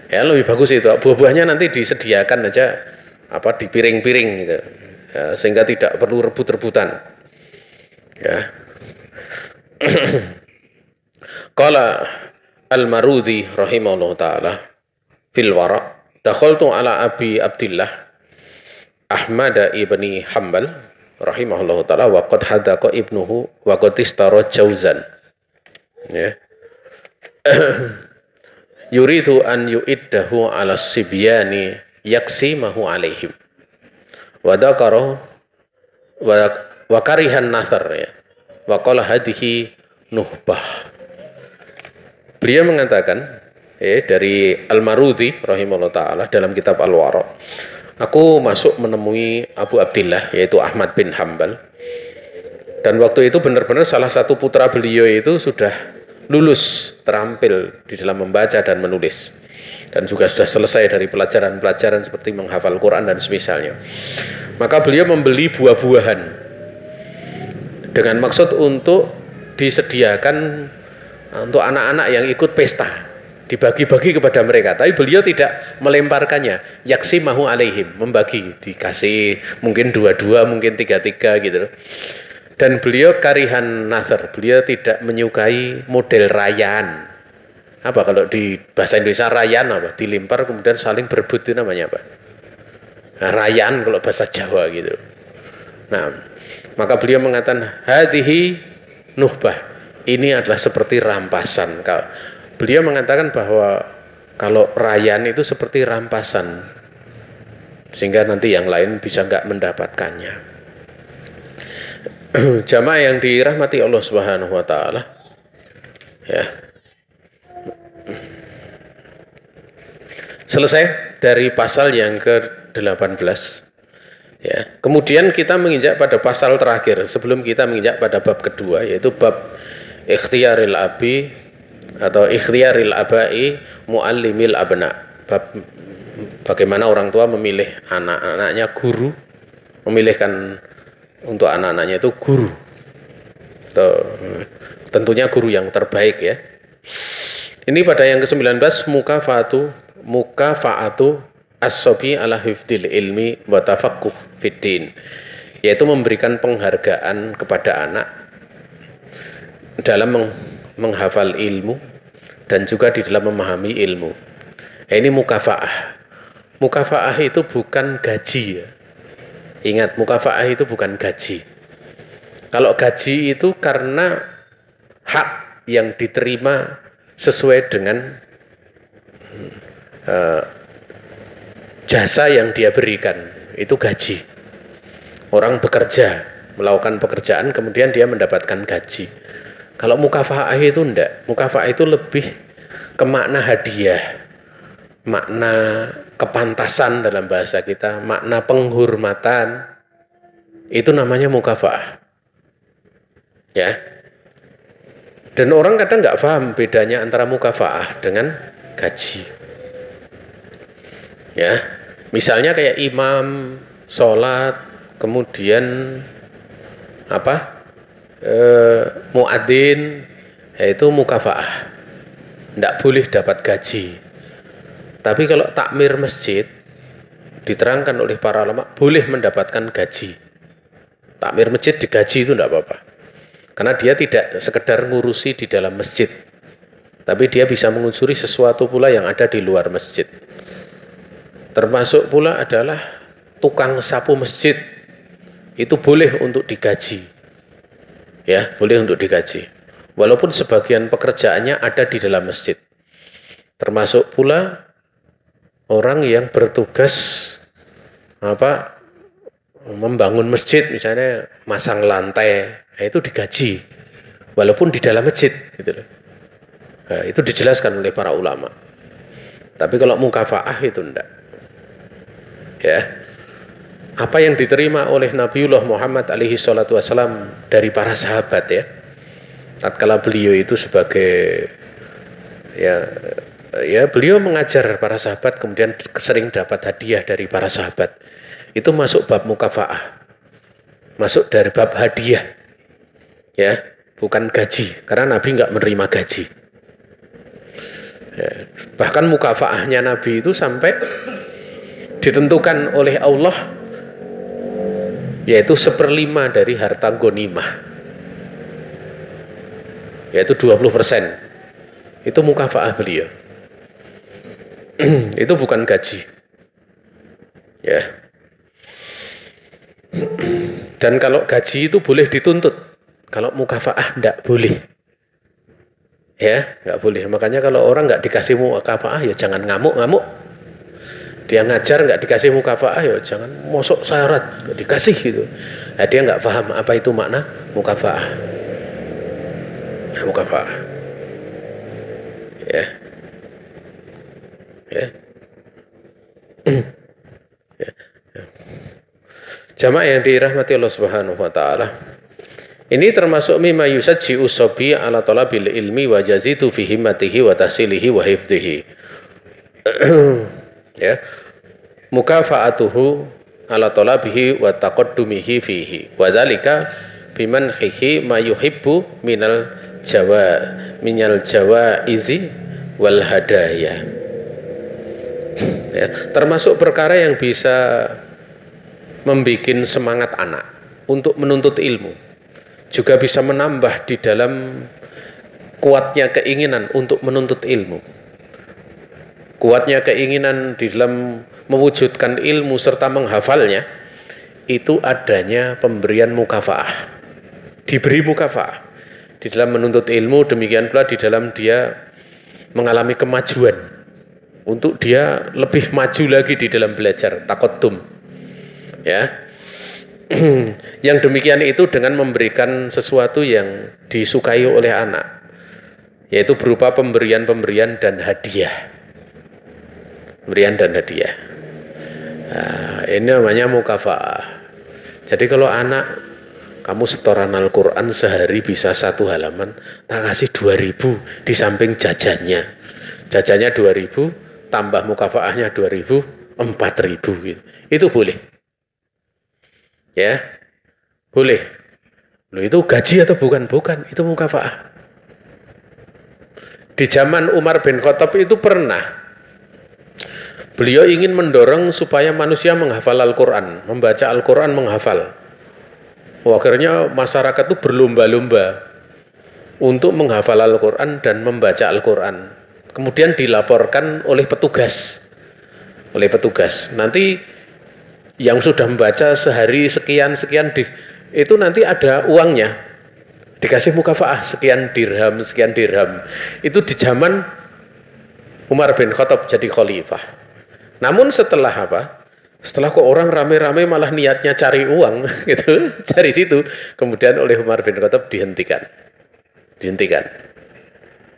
Ya, lebih bagus itu. Buah-buahnya nanti disediakan aja di piring-piring gitu. Ya, sehingga tidak perlu rebut-rebutan. Ya. Qala Al-Marudhi rahimahullah taala fil wara' dakhaltu ala Abi Abdillah Ahmad ibni Hambal rahimahullah taala wa qad hadaqa ibnuhu wa qad istara jauzan. Ya. Yuridu an yu'iddahu ala sibyani yaksimahu alaihim wa dzakara wa karihan nathar, ya. Wa qala hadhihi nuhbah. Beliau mengatakan dari Al-Marudhi rahimahullah taala dalam kitab Al-Wara', aku masuk menemui Abu Abdillah yaitu Ahmad bin Hambal, dan waktu itu benar-benar salah satu putra beliau itu sudah lulus terampil di dalam membaca dan menulis, dan juga sudah selesai dari pelajaran-pelajaran seperti menghafal Quran dan semisalnya. Maka beliau membeli buah-buahan dengan maksud untuk disediakan untuk anak-anak yang ikut pesta, dibagi-bagi kepada mereka. Tapi beliau tidak melemparkannya, yaksimahu alaihim, membagi, dikasih mungkin 2-2, mungkin 3-3 gitu. Dan beliau karihan nathar, beliau tidak menyukai model rayaan. Apa kalau di bahasa Indonesia rayaan apa? Dilempar kemudian saling berebut, itu namanya apa? Nah, rayaan kalau bahasa Jawa gitu. Nah, maka beliau mengatakan hadhihi nuhbah, ini adalah seperti rampasan. Beliau mengatakan bahwa kalau rayaan itu seperti rampasan, sehingga nanti yang lain bisa nggak mendapatkannya. Jamaah yang dirahmati Allah Subhanahu wa taala. Ya. Selesai dari pasal yang ke-18. Ya. Kemudian kita menginjak pada pasal terakhir sebelum kita menginjak pada bab kedua, yaitu bab ikhtiyaril abi atau ikhtiyaril abai muallimil abna. Bab bagaimana orang tua memilih anak-anaknya guru, memilihkan untuk anak-anaknya itu guru. Tentunya guru yang terbaik, ya. Ini pada yang ke-19 mukafa'atu as-sobi ala hifdil ilmi wa tafaqquh fiddin, yaitu memberikan penghargaan kepada anak dalam menghafal ilmu dan juga di dalam memahami ilmu. Ini mukafa'ah. Mukafa'ah itu bukan gaji, ya. Ingat, mukafa'ah itu bukan gaji. Kalau gaji itu karena hak yang diterima sesuai dengan jasa yang dia berikan, itu gaji. Orang bekerja, melakukan pekerjaan, kemudian dia mendapatkan gaji. Kalau mukafa'ah itu enggak. Mukafa'ah itu lebih ke makna hadiah, makna kepantasan dalam bahasa kita, makna penghormatan. Itu namanya mukafa'ah. Ya. Dan orang kadang nggak paham bedanya antara mukafa'ah dengan gaji. Ya. Misalnya kayak imam sholat, kemudian muadzin, yaitu mukafa'ah, tidak boleh dapat gaji. Tapi kalau takmir masjid, diterangkan oleh para ulama, boleh mendapatkan gaji. Takmir masjid digaji itu tidak apa-apa, karena dia tidak sekedar ngurusi di dalam masjid, tapi dia bisa mengunsuri sesuatu pula yang ada di luar masjid. Termasuk pula adalah tukang sapu masjid, itu boleh untuk digaji. Ya, boleh untuk digaji. Walaupun sebagian pekerjaannya ada di dalam masjid. Termasuk pula orang yang bertugas membangun masjid, misalnya masang lantai, itu digaji walaupun di dalam masjid, gitu loh. Nah, itu dijelaskan oleh para ulama. Tapi kalau mukafa'ah itu enggak. Ya. Apa yang diterima oleh Nabiullah Muhammad alaihi salatu wassalam dari para sahabat, ya. Tatkala beliau itu sebagai beliau mengajar para sahabat, kemudian sering dapat hadiah dari para sahabat. itu masuk bab mukafaah, masuk dari bab hadiah, ya, bukan gaji, karena Nabi nggak menerima gaji. Ya, bahkan mukafaahnya Nabi itu sampai ditentukan oleh Allah, yaitu 1/5 dari harta ghanimah, yaitu 20%. Itu mukafaah beliau. Itu bukan gaji. Ya. Dan kalau gaji itu boleh dituntut, kalau mukafaah enggak boleh. Ya, enggak boleh. Makanya kalau orang enggak dikasih mukafaah ya jangan ngamuk-ngamuk. Dia ngajar enggak dikasih mukafaah ya jangan mosok syarat enggak dikasih gitu. Nah, dia enggak paham apa itu makna mukafaah. Mukafaah. Ya. Ya. Ya. Jamaah yang dirahmati Allah Subhanahu wa taala. Ini termasuk mimma yusajji'u sabi ala talabil ilmi wa jazitu fi himmatihi wa tahsilihi wa hifdhihi. Ya. Mukafa'atuhu ala talabihi wa taqaddumihi fihi. Wa dzalika bimanhihi ma yuhibbu minal jawaizi wal hadaya. Ya, termasuk perkara yang bisa membikin semangat anak untuk menuntut ilmu, juga bisa menambah di dalam kuatnya keinginan untuk menuntut ilmu, kuatnya keinginan di dalam mewujudkan ilmu serta menghafalnya, itu adanya pemberian mukafaah, diberi mukafaah di dalam menuntut ilmu. Demikian pula di dalam dia mengalami kemajuan, untuk dia lebih maju lagi di dalam belajar, taqaddum. Ya. Yang demikian itu dengan memberikan sesuatu yang disukai oleh anak, yaitu berupa pemberian-pemberian dan hadiah. Pemberian dan hadiah. Nah, ini namanya mukafaah. Jadi kalau anak, kamu setoran Al-Quran sehari bisa 1 halaman, tak kasih 2.000 di samping jajannya. Jajannya 2.000, tambah mukafaahnya 2.000, 4.000 gitu. Itu boleh. Ya, boleh. Loh, itu gaji atau bukan? Bukan, itu mukafaah. Di zaman Umar bin Khattab itu pernah beliau ingin mendorong supaya manusia menghafal Al-Quran, membaca Al-Quran, menghafal. Akhirnya masyarakat itu berlomba-lomba untuk menghafal Al-Quran dan membaca Al-Quran. Kemudian dilaporkan oleh petugas. Nanti yang sudah membaca sehari sekian-sekian, itu nanti ada uangnya. Dikasih mukafaah sekian dirham. Itu di zaman Umar bin Khattab jadi khalifah. Namun setelah apa? Setelah kok orang rame-rame malah niatnya cari uang gitu, cari situ, kemudian oleh Umar bin Khattab dihentikan.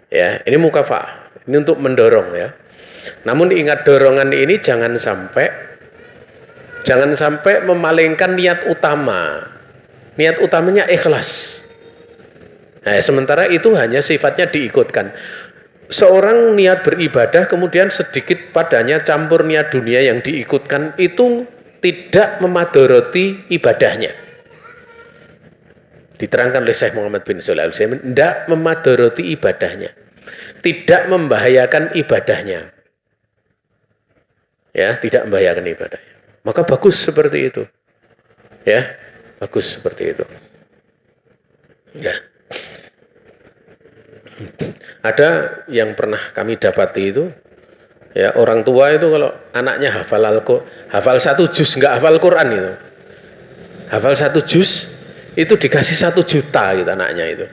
Ya, ini mukafaah. Ini untuk mendorong ya. Namun ingat, dorongan ini jangan sampai memalingkan niat utama. Niat utamanya ikhlas. Nah, sementara itu hanya sifatnya diikutkan. Seorang niat beribadah kemudian sedikit padanya campur niat dunia yang diikutkan, itu tidak memadoroti ibadahnya. Diterangkan oleh Syekh Muhammad bin Shalih Al-Utsaimin, tidak memadoroti ibadahnya, tidak membahayakan ibadahnya. Ya, tidak membahayakan ibadahnya. Maka bagus seperti itu. Ya, bagus seperti itu. Ya. Ada yang pernah kami dapati itu, ya, orang tua itu kalau anaknya hafal 1 juz, nggak hafal Quran itu, hafal 1 juz itu dikasih 1 juta gitu anaknya itu.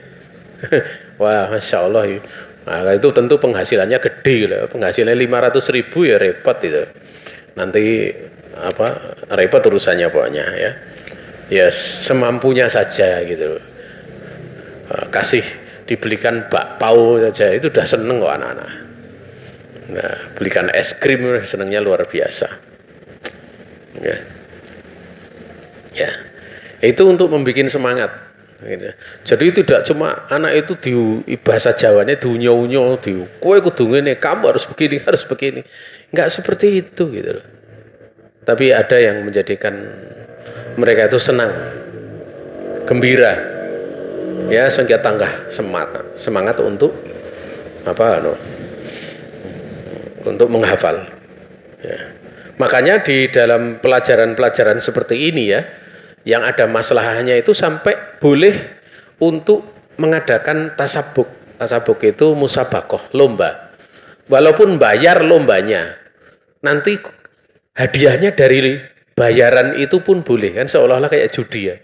Wah, masya Allah. Nah, itu tentu penghasilannya gede gitu. Penghasilannya 500.000 ya repot itu. Nanti repot urusannya pokoknya ya. Ya semampunya saja gitu. Kasih dibelikan bakpao saja itu udah seneng kok anak-anak. Nah, belikan es krim senengnya luar biasa. Ya. Ya. Itu untuk membuat semangat. Gitu. Jadi itu tidak cuma anak itu bahasa Jawanya diunyo-unyo, kowe kudu ngene, kamu harus begini. Enggak seperti itu gitu loh. tapi ada yang menjadikan mereka itu senang, gembira, ya, sehingga tambah semangat untuk untuk menghafal. Ya. Makanya di dalam pelajaran-pelajaran seperti ini ya, yang ada masalahnya itu sampai boleh untuk mengadakan tasabuk. Tasabuk itu musabakoh, lomba. Walaupun bayar lombanya, nanti hadiahnya dari bayaran itu pun boleh, kan seolah-olah kayak judi ya.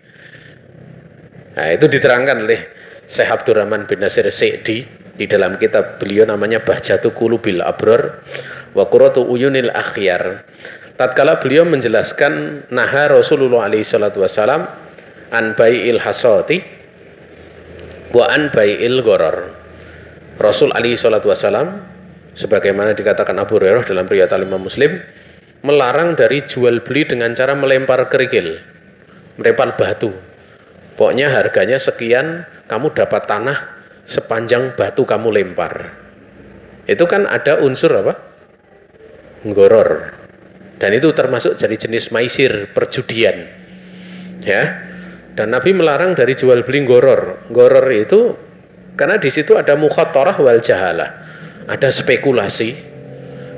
Nah, itu diterangkan oleh Syekh Abdurrahman bin Nasir Sa'di di dalam kitab beliau namanya Bahjatu Qulubil Abror wa Qurratu Uyunil Akhyar. Tatkala beliau menjelaskan naha Rasulullah alaihi salatu wasalam an bai'il hasati wa an bai'il gharar. Rasul alaihi salatu wasalam sebagaimana dikatakan Abu Hurairah dalam riwayat Imam Muslim melarang dari jual beli dengan cara melempar kerikil, melempar batu. Pokoknya harganya sekian, kamu dapat tanah sepanjang batu kamu lempar. Itu kan ada unsur apa? Ngoror. Dan itu termasuk jadi jenis maisir, perjudian. Ya. Dan Nabi melarang dari jual beli ngoror. Ngoror itu karena di situ ada mukhatarah wal jahalah. Ada spekulasi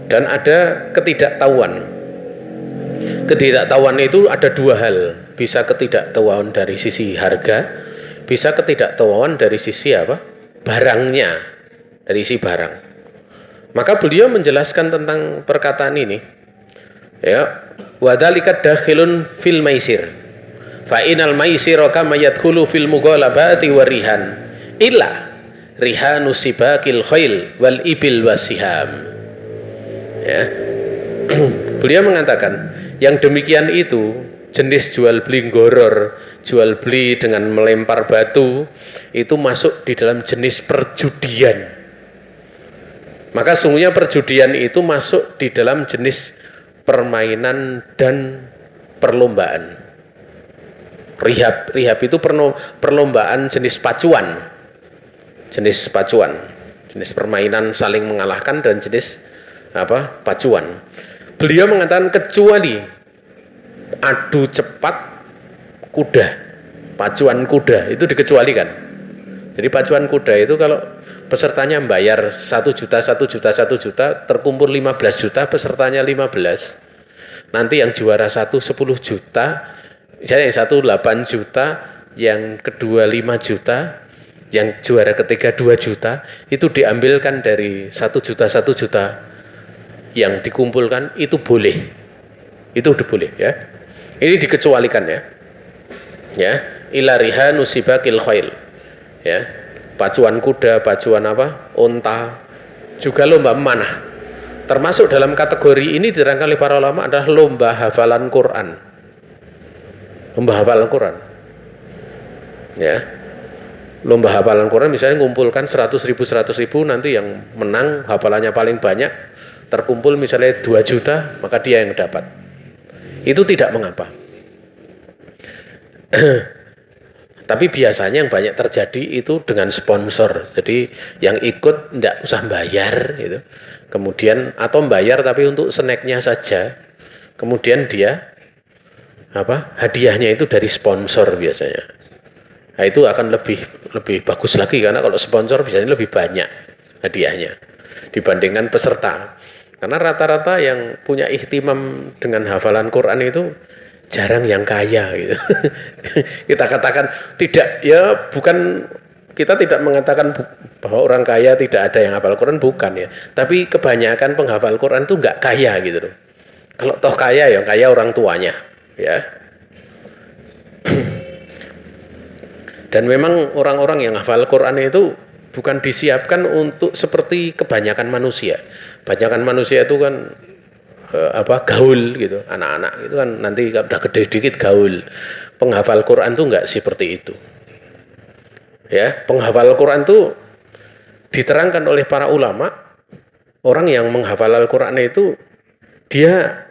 dan ada ketidaktahuan. Ketidaktahuan itu ada dua hal. Bisa ketidaktahuan dari sisi harga, bisa ketidaktahuan dari sisi apa? Barangnya, dari sisi barang. Maka beliau menjelaskan tentang perkataan ini. Ya, wadzalika dakhilun fil maisir. Fa inal maisira kama yadkhulu fil mughalabati warihan. Illa rihanu sibakil khail wal ibil wasiham. Ya. Beliau mengatakan yang demikian itu jenis jual beli goror, jual beli dengan melempar batu itu masuk di dalam jenis perjudian. Maka sungguhnya perjudian itu masuk di dalam jenis permainan dan perlombaan. Rihab itu perlombaan jenis pacuan. Jenis pacuan, jenis permainan saling mengalahkan dan jenis pacuan. Beliau mengatakan kecuali adu cepat kuda, pacuan kuda itu dikecualikan. Jadi pacuan kuda itu kalau pesertanya bayar 1 juta, terkumpul 15 juta, pesertanya 15. Nanti yang juara 10 juta, misalnya yang 8 juta, yang kedua 5 juta, yang juara ketiga 2 juta, itu diambilkan dari 1 juta yang dikumpulkan, itu boleh. Itu udah boleh ya. Ini dikecualikan ya. Ya, ila rihanu sibakil khail. Ya. Pacuan kuda, pacuan unta, juga lomba memanah. Termasuk dalam kategori ini diterangkan oleh para ulama adalah lomba hafalan Quran. Lomba hafalan Quran. Ya. Lomba hafalan Quran misalnya ngumpulkan 100.000 nanti yang menang hafalannya paling banyak terkumpul misalnya 2 juta, maka dia yang dapat. Itu tidak mengapa. Tapi biasanya yang banyak terjadi itu dengan sponsor. Jadi yang ikut tidak usah bayar gitu. Kemudian atau bayar tapi untuk snacknya saja. Kemudian dia hadiahnya itu dari sponsor biasanya. Nah, itu akan lebih bagus lagi karena kalau sponsor biasanya lebih banyak hadiahnya dibandingkan peserta. Karena rata-rata yang punya ihtimam dengan hafalan Quran itu jarang yang kaya gitu. Kita katakan tidak, ya bukan, kita tidak mengatakan bahwa orang kaya tidak ada yang hafal Quran, bukan ya. Tapi kebanyakan penghafal Quran itu enggak kaya gitu loh. Kalau toh kaya ya kaya orang tuanya ya. Dan memang orang-orang yang hafal Quran itu bukan disiapkan untuk seperti kebanyakan manusia. Kebanyakan manusia itu kan gaul gitu, anak-anak itu kan nanti udah gede dikit gaul. Penghafal Quran itu enggak seperti itu. Ya, penghafal Quran itu diterangkan oleh para ulama, orang yang menghafal Al-Quran itu dia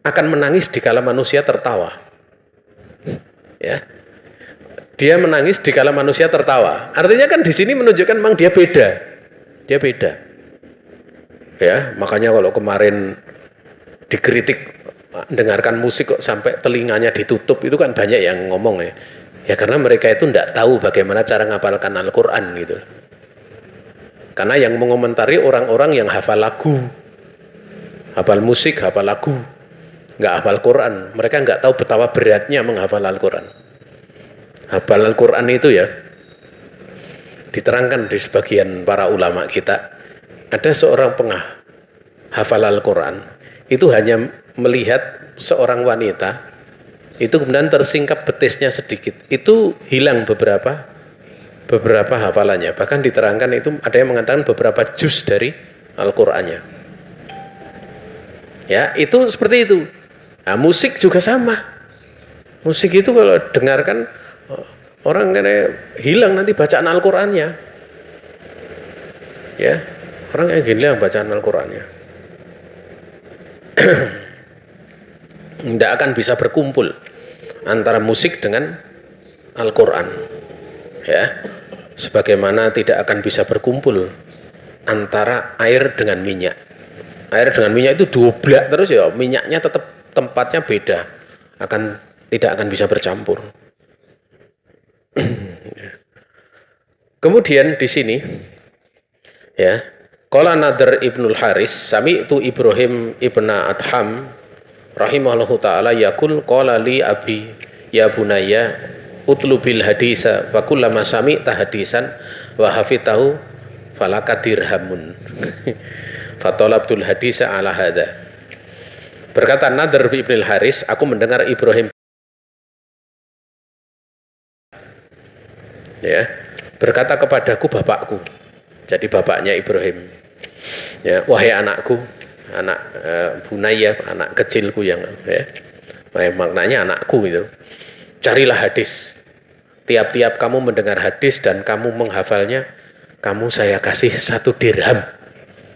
akan menangis dikala manusia tertawa. Ya. Dia menangis dikala manusia tertawa. Artinya kan di sini menunjukkan memang dia beda. Dia beda. Ya, makanya kalau kemarin dikritik mendengarkan musik kok sampai telinganya ditutup, itu kan banyak yang ngomong ya. Ya karena mereka itu tidak tahu bagaimana cara ngapalkan Al-Quran gitu. Karena yang mengomentari orang-orang yang hafal lagu, hafal musik, hafal lagu, nggak hafal Quran. Mereka nggak tahu betapa beratnya menghafal Al-Quran. Hafal Al-Quran itu ya, diterangkan di sebagian para ulama kita, ada seorang penghafal Al-Quran, itu hanya melihat seorang wanita, itu kemudian tersingkap betisnya sedikit, itu hilang beberapa hafalannya. Bahkan diterangkan itu ada yang mengatakan beberapa juz dari Al-Qur'annya. Ya, itu seperti itu. Nah, musik juga sama. Musik itu kalau dengarkan orang kan hilang nanti bacaan Al-Qur'annya. Ya, orang yang hilang bacaan Al-Qur'annya. Tidak akan bisa berkumpul antara musik dengan Al-Qur'an. Ya, sebagaimana tidak akan bisa berkumpul antara air dengan minyak. Air dengan minyak itu doublak terus ya, minyaknya tetap tempatnya beda, tidak akan bisa bercampur. Kemudian di sini ya, qala Nadr Ibnul Haris sami itu Ibrahim ibna Adham rahimahullahu taala yaqul qala li abi ya bunayya utlubil hadisa wa kullama sami'ta hadisan wa hafidtahu falaka dirhamun. Fatalabtul hadisa ala hadza. Berkata Nadr Ibnul Haris, aku mendengar Ibrahim ya berkata kepadaku bapakku, jadi bapaknya Ibrahim, ya, wahai anakku, anak bunaya, anak kecilku yang ya, maknanya anakku gitu, carilah hadis. Tiap-tiap kamu mendengar hadis dan kamu menghafalnya, kamu saya kasih 1 dirham.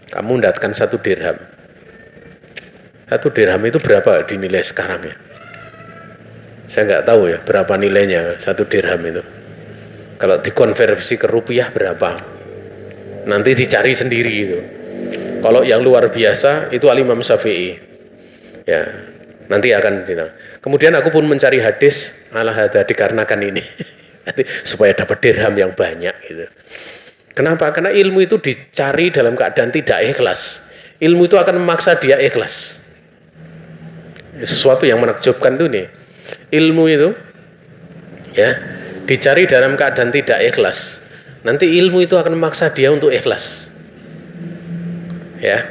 Kamu mendapatkan 1 dirham. 1 dirham itu berapa dinilai sekarang ya? Saya nggak tahu ya berapa nilainya 1 dirham itu. Kalau dikonversi ke rupiah berapa? Nanti dicari sendiri gitu. Kalau yang luar biasa itu Al-Imam Syafi'i. Ya, nanti akan kemudian aku pun mencari hadis ala hadza dikarenakan ini. Supaya dapat dirham yang banyak gitu. Kenapa? Karena ilmu itu dicari dalam keadaan tidak ikhlas. Ilmu itu akan memaksa dia ikhlas. Sesuatu yang menakjubkan itu nih. Ilmu itu ya dicari dalam keadaan tidak ikhlas. Nanti ilmu itu akan memaksa dia untuk ikhlas. Ya.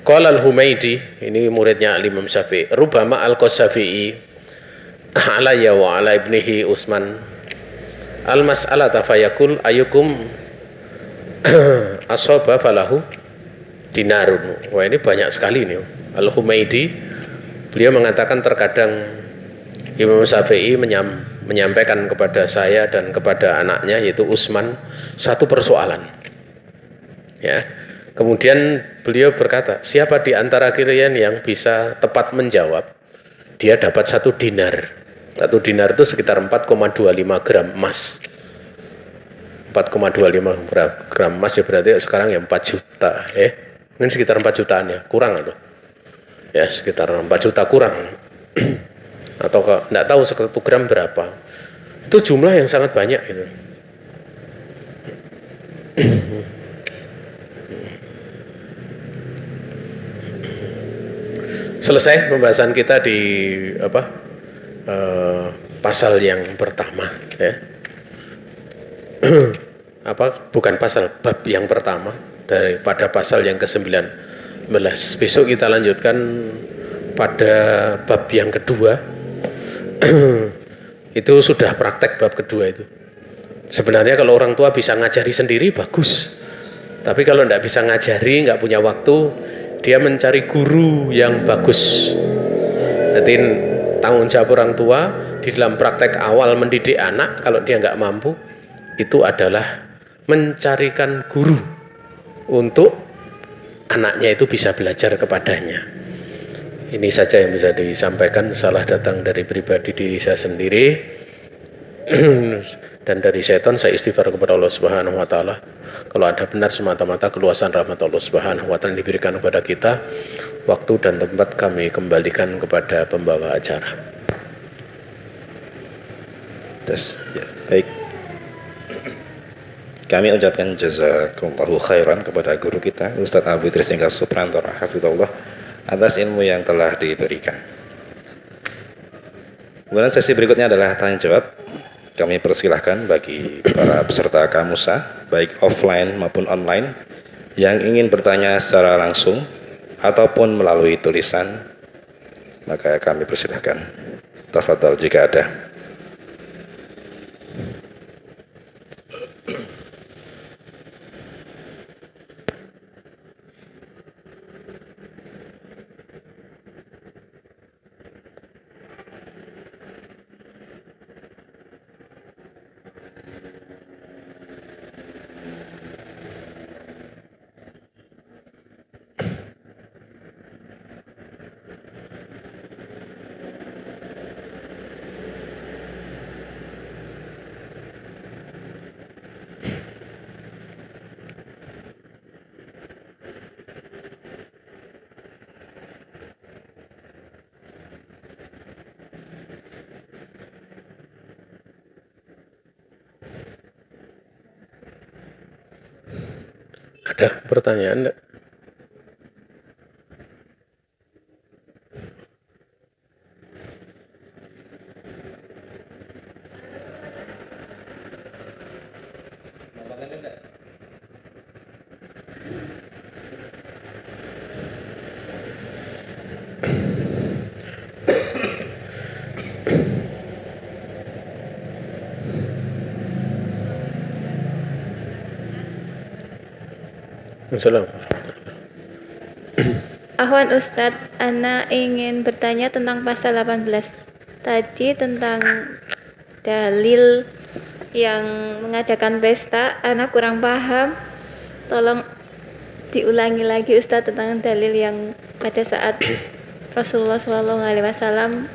Qala al-Humaidi, ini muridnya Imam Syafi'i, rubama al-Qasyafi'i alayya wa ala ibnihi Utsman al-mas'alata fayaqul ayyukum asoba falahu dinarun. Wah, ini banyak sekali nih. Al-Humaidi beliau mengatakan terkadang Imam Syafi'i menyampaikan kepada saya dan kepada anaknya yaitu Utsman 1 persoalan. Ya. Kemudian beliau berkata, siapa di antara kalian yang bisa tepat menjawab, dia dapat 1 dinar. 1 dinar itu sekitar 4,25 gram emas. 4,25 gram emas ya berarti sekarang ya 4 juta mungkin sekitar 4 jutaan ya, kurang atau ya sekitar 4 juta kurang atau enggak tahu 1 gram berapa. Itu jumlah yang sangat banyak itu. Selesai pembahasan kita di pasal yang pertama ya. Bukan pasal, bab yang pertama daripada pasal yang ke-19. Besok kita lanjutkan pada bab yang kedua. Itu sudah praktek bab kedua itu. Sebenarnya kalau orang tua bisa ngajari sendiri bagus. Tapi kalau tidak bisa ngajari, nggak punya waktu, dia mencari guru yang bagus. Jadi tanggung jawab orang tua di dalam praktek awal mendidik anak, kalau dia nggak mampu, itu adalah mencarikan guru untuk anaknya itu bisa belajar kepadanya. Ini saja yang bisa disampaikan. Salah datang dari pribadi diri saya sendiri dan dari setan. Saya istighfar kepada Allah Subhanahu wa taala. Kalau ada benar semata-mata keluasan rahmat Allah Subhanahu wa taala diberikan kepada kita. Waktu dan tempat kami kembalikan kepada pembawa acara. Ya, baik. Kami ucapkan jazakumullahu khairan kepada guru kita Ustadz Abu Trisingka Suprantara hafizahullah atas ilmu yang telah diberikan. Kemudian sesi berikutnya adalah tanya jawab. Kami persilahkan bagi para peserta Kamusa baik offline maupun online yang ingin bertanya secara langsung ataupun melalui tulisan, maka kami persilahkan. Tafadhal jika ada. Ada pertanyaan enggak? Assalamualaikum. Ahwan Ustadz, Ana ingin bertanya tentang pasal 18 tadi tentang dalil yang mengadakan pesta. Ana kurang paham, tolong diulangi lagi Ustadz tentang dalil yang pada saat Rasulullah SAW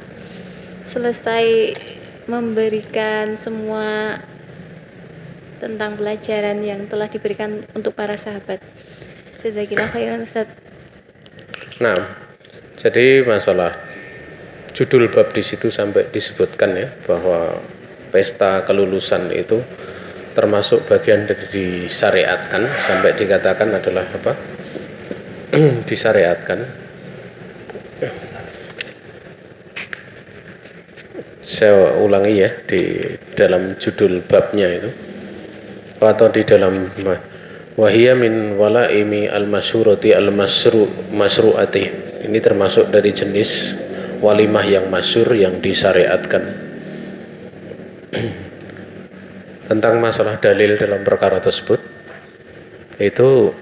selesai memberikan semua tentang pelajaran yang telah diberikan untuk para sahabat. Jazakillah khairan Ustadz. Nah, jadi masalah judul bab di situ sampai disebutkan ya bahwa pesta kelulusan itu termasuk bagian dari disyariatkan, sampai dikatakan adalah apa? Disyariatkan. Saya ulangi ya, di dalam judul babnya itu atau di dalam wahiyya min walaimi al-masyurati al-masru'ati. Ini termasuk dari jenis walimah yang masyhur yang disyariatkan. Tentang masalah dalil dalam perkara tersebut itu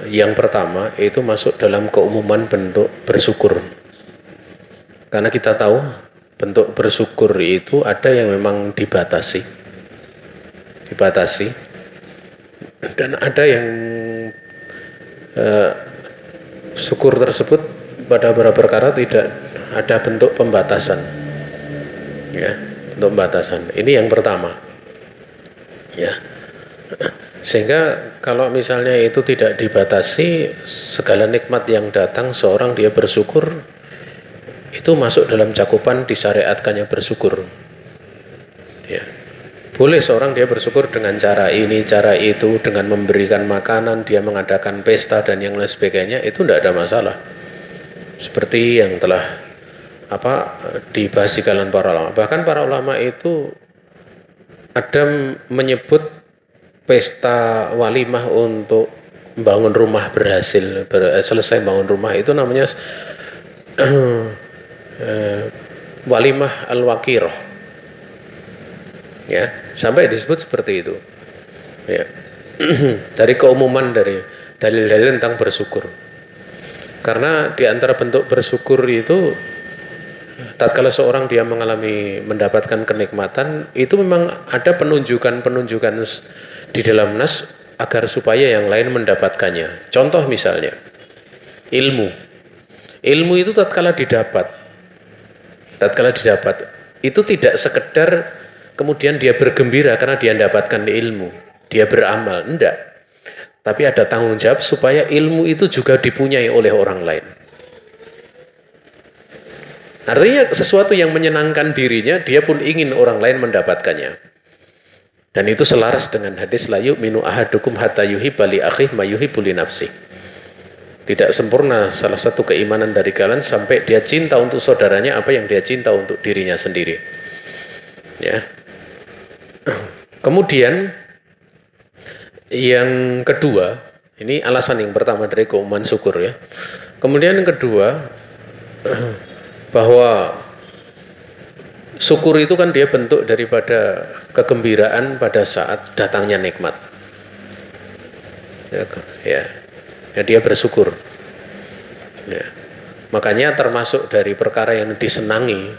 yang pertama itu masuk dalam keumuman bentuk bersyukur. Karena kita tahu bentuk bersyukur itu ada yang memang dibatasi dan ada yang syukur tersebut pada beberapa perkara tidak ada bentuk pembatasan ya, bentuk pembatasan. Ini yang pertama ya, sehingga kalau misalnya itu tidak dibatasi, segala nikmat yang datang seorang dia bersyukur itu masuk dalam cakupan disyariatkannya bersyukur ya. Boleh seorang dia bersyukur dengan cara ini, cara itu, dengan memberikan makanan, dia mengadakan pesta dan yang lain sebagainya, itu tidak ada masalah. Seperti yang telah dibahas di kalangan para ulama. Bahkan para ulama itu ada menyebut pesta walimah untuk membangun rumah berhasil, selesai bangun rumah itu namanya walimah al-waqirah. Ya, sampai disebut seperti itu. Ya. Dari keumuman dari dalil-dalil tentang bersyukur. Karena di antara bentuk bersyukur itu tatkala seorang dia mendapatkan kenikmatan, itu memang ada penunjukan-penunjukan di dalam nas agar supaya yang lain mendapatkannya. Contoh misalnya ilmu itu tatkala didapat itu tidak sekedar kemudian dia bergembira karena dia mendapatkan ilmu, dia beramal, enggak. tapi ada tanggung jawab supaya ilmu itu juga dipunyai oleh orang lain. Artinya sesuatu yang menyenangkan dirinya, dia pun ingin orang lain mendapatkannya. Dan itu selaras dengan hadis la yu'minu ahadukum hatta yuhibba li akhihi ma yuhibbu li nafsihi. Tidak sempurna salah satu keimanan dari kalian sampai dia cinta untuk saudaranya apa yang dia cinta untuk dirinya sendiri. Ya. Kemudian yang kedua, ini alasan yang pertama dari keumuman syukur ya. Kemudian yang kedua, bahwa syukur itu kan dia bentuk daripada kegembiraan pada saat datangnya nikmat. Ya dia bersyukur. Ya. Makanya termasuk dari perkara yang disenangi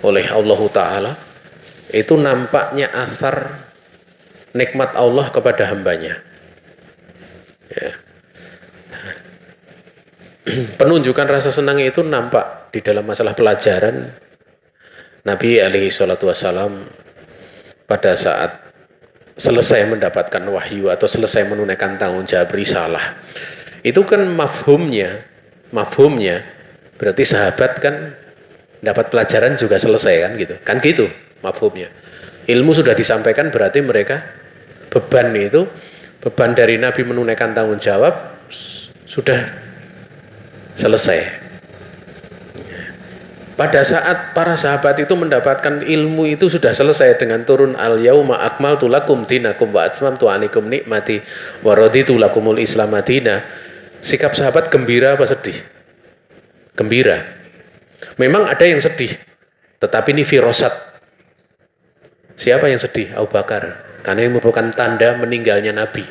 oleh Allah Ta'ala, itu nampaknya asar nikmat Allah kepada hambanya. Ya. Penunjukan rasa senang itu nampak di dalam masalah pelajaran. Nabi alaihi salatu wassalam pada saat selesai mendapatkan wahyu atau selesai menunaikan tanggung jawab risalah, itu kan mafhumnya berarti sahabat kan dapat pelajaran juga selesai kan gitu mafhumnya. Ilmu sudah disampaikan, berarti mereka beban dari Nabi menunaikan tanggung jawab sudah selesai. Pada saat para sahabat itu mendapatkan ilmu itu sudah selesai dengan turun al-yauma akmaltu lakum dinakum wa atmamtu alaikum nikmati wa raditu lakumul islam madina. Sikap sahabat gembira apa sedih? Gembira. Memang ada yang sedih, tetapi ini firasat. Siapa yang sedih? Abu Bakar. Karena ini merupakan tanda meninggalnya Nabi,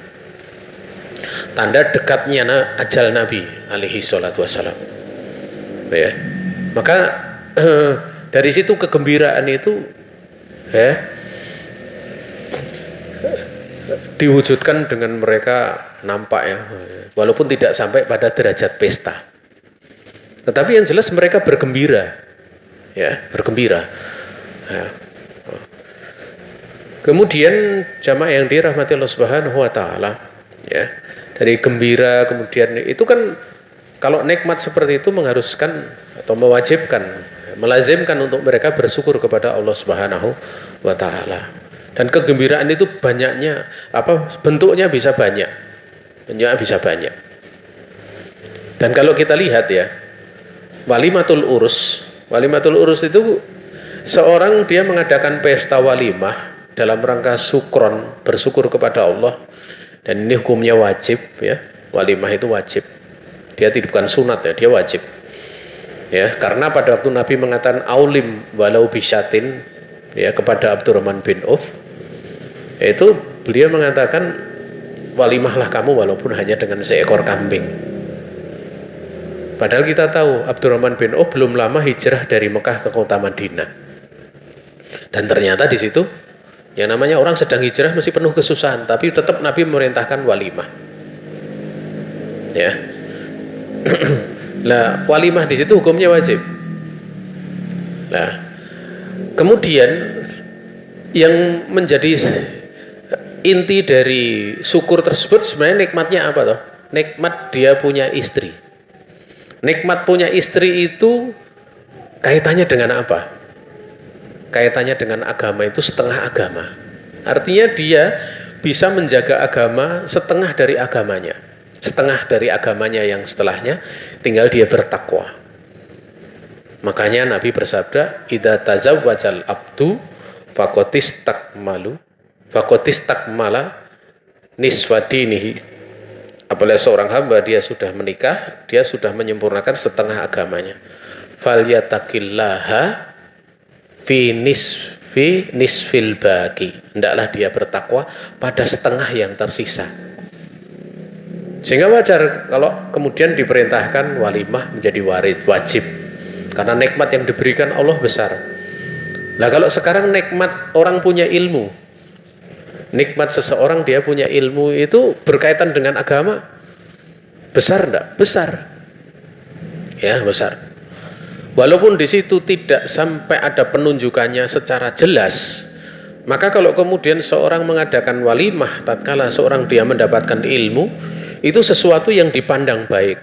tanda dekatnya ajal Nabi alaihi salatu wassalam. Ya. Maka dari situ kegembiraan itu diwujudkan dengan mereka nampak ya, walaupun tidak sampai pada derajat pesta, tetapi yang jelas mereka bergembira, ya bergembira. Ya. Kemudian jamaah yang dirahmati Allah Subhanahu wa taala, ya, dari gembira kemudian itu kan kalau nikmat seperti itu mengharuskan atau mewajibkan, melazimkan untuk mereka bersyukur kepada Allah Subhanahu wa taala. Dan kegembiraan itu banyaknya bentuknya bisa banyak. Bentuknya bisa banyak. Dan kalau kita lihat ya, walimatul urus itu seorang dia mengadakan pesta walimah dalam rangka bersyukur kepada Allah, dan ini hukumnya wajib ya. Walimah itu wajib. Dia bukan sunat ya, dia wajib. Ya, karena pada waktu Nabi mengatakan aulim walau bisyatin ya kepada Abdurrahman bin Auf, yaitu beliau mengatakan walimahlah kamu walaupun hanya dengan seekor kambing. Padahal kita tahu Abdurrahman bin Auf belum lama hijrah dari Mekah ke kota Madinah. Dan ternyata di situ yang namanya orang sedang hijrah mesti penuh kesusahan, tapi tetap Nabi memerintahkan walimah. Ya. Nah, walimah di situ hukumnya wajib. Nah, kemudian yang menjadi inti dari syukur tersebut sebenarnya nikmatnya apa toh? Nikmat dia punya istri. Nikmat punya istri itu kaitannya dengan apa? Kaitannya dengan agama itu setengah agama. Artinya dia bisa menjaga agama setengah dari agamanya. Setengah dari agamanya yang setelahnya tinggal dia bertakwa. Makanya Nabi bersabda, idza tazawwajal abdu faqatis takmala niswadinihi. Apabila seorang hamba dia sudah menikah, dia sudah menyempurnakan setengah agamanya. Falyataqillaha fi nisfil baqi. Hendaklah dia bertakwa pada setengah yang tersisa. Sehingga wajar kalau kemudian diperintahkan walimah menjadi wajib, karena nikmat yang diberikan Allah besar. Nah, kalau sekarang nikmat orang punya ilmu, nikmat seseorang dia punya ilmu itu berkaitan dengan agama, besar enggak? Besar. Ya, besar. Walaupun di situ tidak sampai ada penunjukannya secara jelas, Maka kalau kemudian seorang mengadakan walimah tatkala seorang dia mendapatkan ilmu, itu sesuatu yang dipandang baik.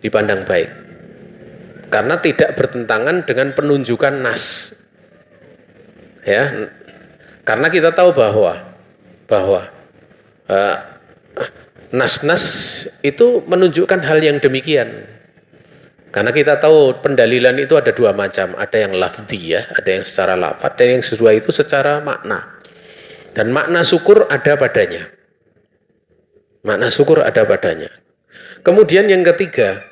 Dipandang baik. Karena tidak bertentangan dengan penunjukan nas. Ya. Karena kita tahu bahwa nas-nas itu menunjukkan hal yang demikian. Karena kita tahu pendalilan itu ada dua macam, ada yang lafdiyah, ada yang secara lafaz, dan yang kedua itu secara makna. Dan makna syukur ada padanya. Makna syukur ada padanya. Kemudian yang ketiga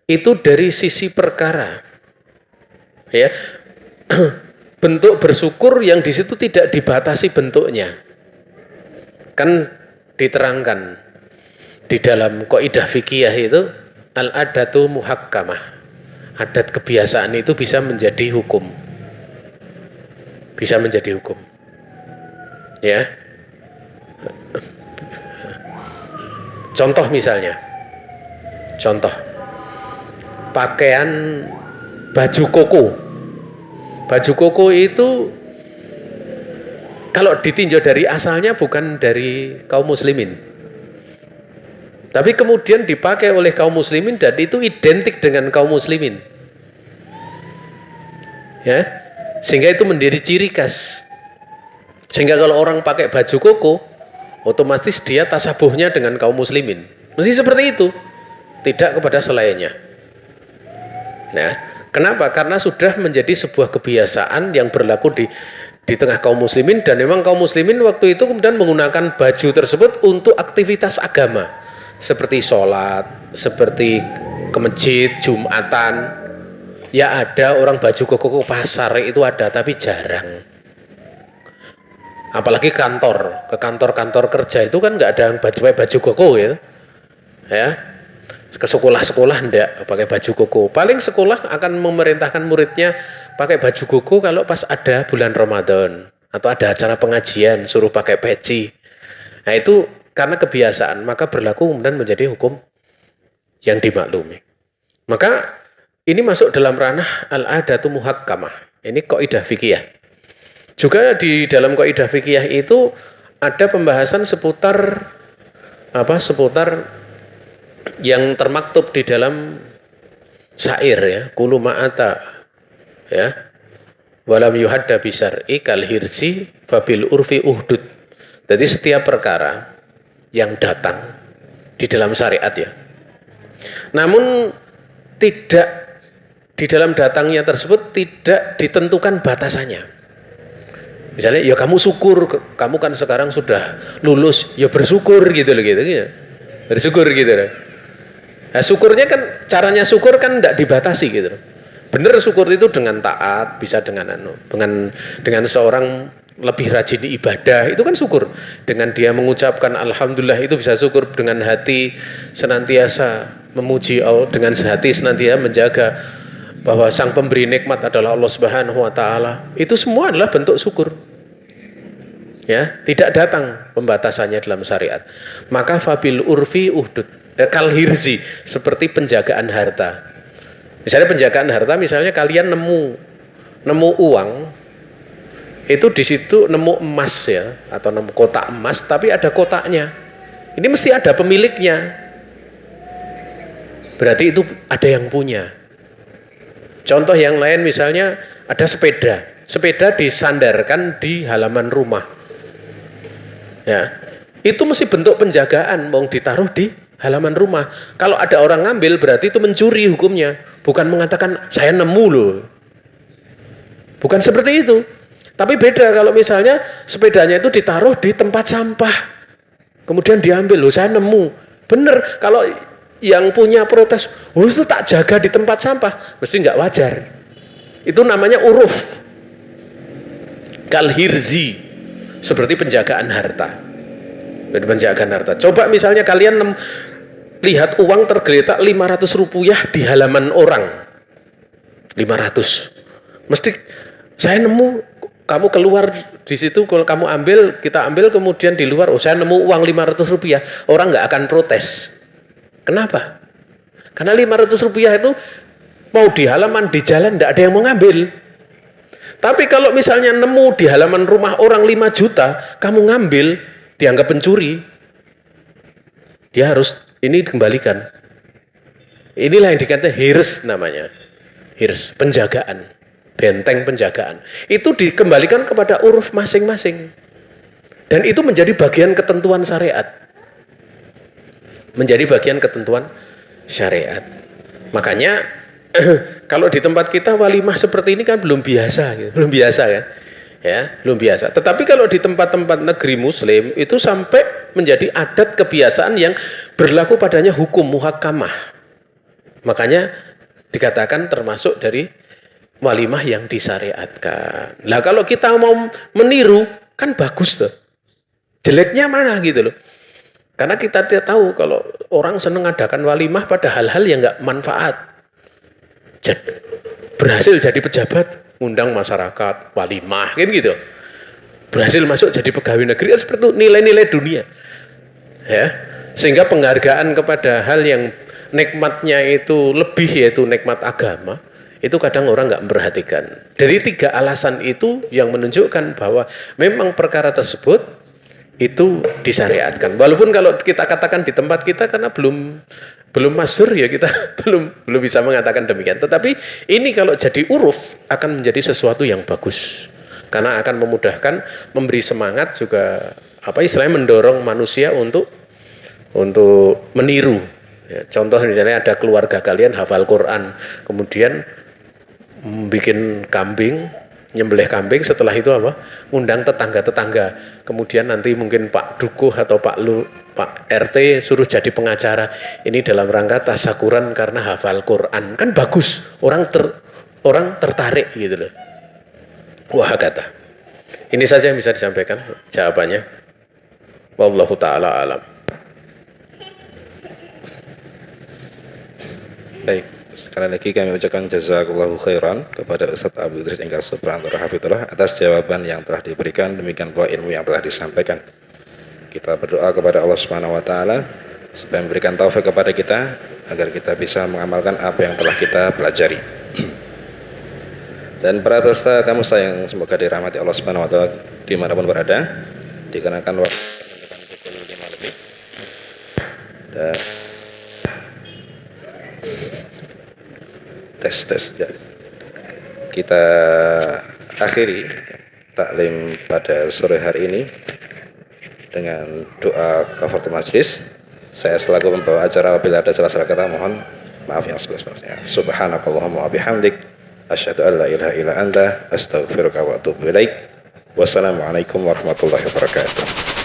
itu dari sisi perkara. Ya. Bentuk bersyukur yang di situ tidak dibatasi bentuknya. Kan diterangkan di dalam kaidah fikih itu al-adatu muhakkamah. Adat kebiasaan itu bisa menjadi hukum. Bisa menjadi hukum. Ya. Contoh misalnya. Contoh. Pakaian baju koko. Baju koko itu kalau ditinjau dari asalnya bukan dari kaum muslimin. Tapi kemudian dipakai oleh kaum muslimin dan itu identik dengan kaum muslimin. Ya. Sehingga itu menjadi ciri khas. Sehingga kalau orang pakai baju koko, otomatis dia tasabuhnya dengan kaum muslimin. Mesti seperti itu. Tidak kepada selainnya. Nah, kenapa? Karena sudah menjadi sebuah kebiasaan yang berlaku di tengah kaum muslimin, dan memang kaum muslimin waktu itu kemudian menggunakan baju tersebut untuk aktivitas agama. Seperti sholat, seperti ke masjid, Jumatan. Ya ada orang baju koko pasar itu ada, tapi jarang. Apalagi kantor, ke kantor-kantor kerja itu kan nggak ada baju koko gitu. Ya. Ke sekolah-sekolah enggak pakai baju koko. Paling sekolah akan memerintahkan muridnya pakai baju koko kalau pas ada bulan Ramadan atau ada acara pengajian suruh pakai peci. Nah itu karena kebiasaan, maka berlaku kemudian menjadi hukum yang dimaklumi. Maka ini masuk dalam ranah al-adatu muhakkamah. Ini kaidah fikih. Juga di dalam kaidah fikih itu ada pembahasan seputar yang termaktub di dalam syair ya, kulu ma'ata ya. Walam yuhadda bisar'i kal hirsi fabil urfi uhdud. Jadi setiap perkara yang datang di dalam syariat ya. Namun tidak di dalam datangnya tersebut tidak ditentukan batasannya. Misalnya ya kamu syukur, kamu kan sekarang sudah lulus, ya bersyukur gitu loh gitu ya. Bersyukur gitu loh. Nah, syukurnya kan caranya syukur kan tidak dibatasi gitu loh. Benar syukur itu dengan taat, bisa dengan seorang lebih rajin ibadah, itu kan syukur. Dengan dia mengucapkan alhamdulillah itu bisa syukur, dengan hati senantiasa memuji Allah, dengan hati senantiasa menjaga bahwa sang pemberi nikmat adalah Allah Subhanahu wa taala. Itu semua adalah bentuk syukur. Ya, tidak datang pembatasannya dalam syariat. Maka fabil urfi uhdud kal hirzi, seperti penjagaan harta. Misalnya penjagaan harta, misalnya kalian nemu uang, itu di situ nemu emas ya, atau nemu kotak emas, tapi ada kotaknya. Ini mesti ada pemiliknya. Berarti itu ada yang punya. Contoh yang lain misalnya ada sepeda disandarkan di halaman rumah. Ya, itu mesti bentuk penjagaan, mau ditaruh di halaman rumah. Kalau ada orang ngambil berarti itu mencuri hukumnya. Bukan mengatakan saya nemu loh. Bukan seperti itu. Tapi beda kalau misalnya sepedanya itu ditaruh di tempat sampah. Kemudian diambil loh, saya nemu. Bener, kalau yang punya protes, oh itu tak jaga di tempat sampah, mesti nggak wajar. Itu namanya uruf. Kalhirzi, seperti penjagaan harta. Penjagaan harta. Coba misalnya kalian lihat uang tergeletak 500 rupiah di halaman orang. 500. Mesti saya nemu, kamu keluar di situ, kalau kamu ambil, kita ambil, kemudian di luar, oh saya nemu uang 500 rupiah. Orang nggak akan protes. Kenapa? Karena 500 rupiah itu mau di halaman, di jalan, nggak ada yang mau ngambil. Tapi kalau misalnya nemu di halaman rumah orang 5 juta, kamu ngambil, dianggap pencuri. Dia harus ini dikembalikan. Inilah yang dikatakan hirs namanya. Hirs, penjagaan. Benteng penjagaan. Itu dikembalikan kepada uruf masing-masing. Dan itu menjadi bagian ketentuan syariat. Menjadi bagian ketentuan syariat. Makanya kalau di tempat kita walimah seperti ini kan belum biasa, gitu. Belum biasa kan? Ya, belum biasa. Tetapi kalau di tempat-tempat negeri muslim itu sampai menjadi adat kebiasaan yang berlaku padanya hukum muhakkamah. Makanya dikatakan termasuk dari walimah yang disyariatkan. Lah kalau kita mau meniru kan bagus tuh. Jeleknya mana gitu loh. Karena kita tidak tahu kalau orang senang adakan walimah pada hal-hal yang enggak manfaat. Berhasil jadi pejabat, ngundang masyarakat, walimah, kan gitu. Berhasil masuk jadi pegawai negeri, seperti itu nilai-nilai dunia. Ya, sehingga penghargaan kepada hal yang nikmatnya itu lebih, yaitu nikmat agama, itu kadang orang nggak memperhatikan. Dari 3 alasan itu yang menunjukkan bahwa memang perkara tersebut itu disyariatkan. Walaupun kalau kita katakan di tempat kita karena belum masyhur ya, kita belum bisa mengatakan demikian. Tetapi ini kalau jadi uruf akan menjadi sesuatu yang bagus. Karena akan memudahkan, memberi semangat juga istilahnya mendorong manusia untuk meniru. Ya, contoh misalnya ada keluarga kalian hafal Quran, kemudian bikin kambing, nyembelih kambing, setelah itu ngundang tetangga-tetangga, kemudian nanti mungkin Pak Dukuh atau Pak RT suruh jadi pengacara, ini dalam rangka tasyakuran karena hafal Quran, kan bagus, orang tertarik gitu loh. Wah kata, ini saja yang bisa disampaikan jawabannya. Wallahu ta'ala alam. Baik, sekali lagi kami ucapkan jazakallahu khairan kepada Ustaz Abu Idris Enggar Subhanallah Hafidullah atas jawaban yang telah diberikan, demikian pula ilmu yang telah disampaikan. Kita berdoa kepada Allah Subhanahu wa taala supaya memberikan taufik kepada kita agar kita bisa mengamalkan apa yang telah kita pelajari. Dan para peserta kamu sayang, semoga dirahmati Allah Subhanahu wa taala dimanapun berada, dikarenakan waktu pukul 5 lebih. Dan tes kita akhiri taklim pada sore hari ini dengan doa kafaratul majlis. Saya selaku pembawa acara, apabila ada salah-salah kata mohon maaf yang sebesar-besarnya. Subhanakallahumma wa bihamdik asyhadu an la ilaha illa anta astaghfiruka wa atubu ilaik. Wassalamualaikum warahmatullahi wabarakatuh.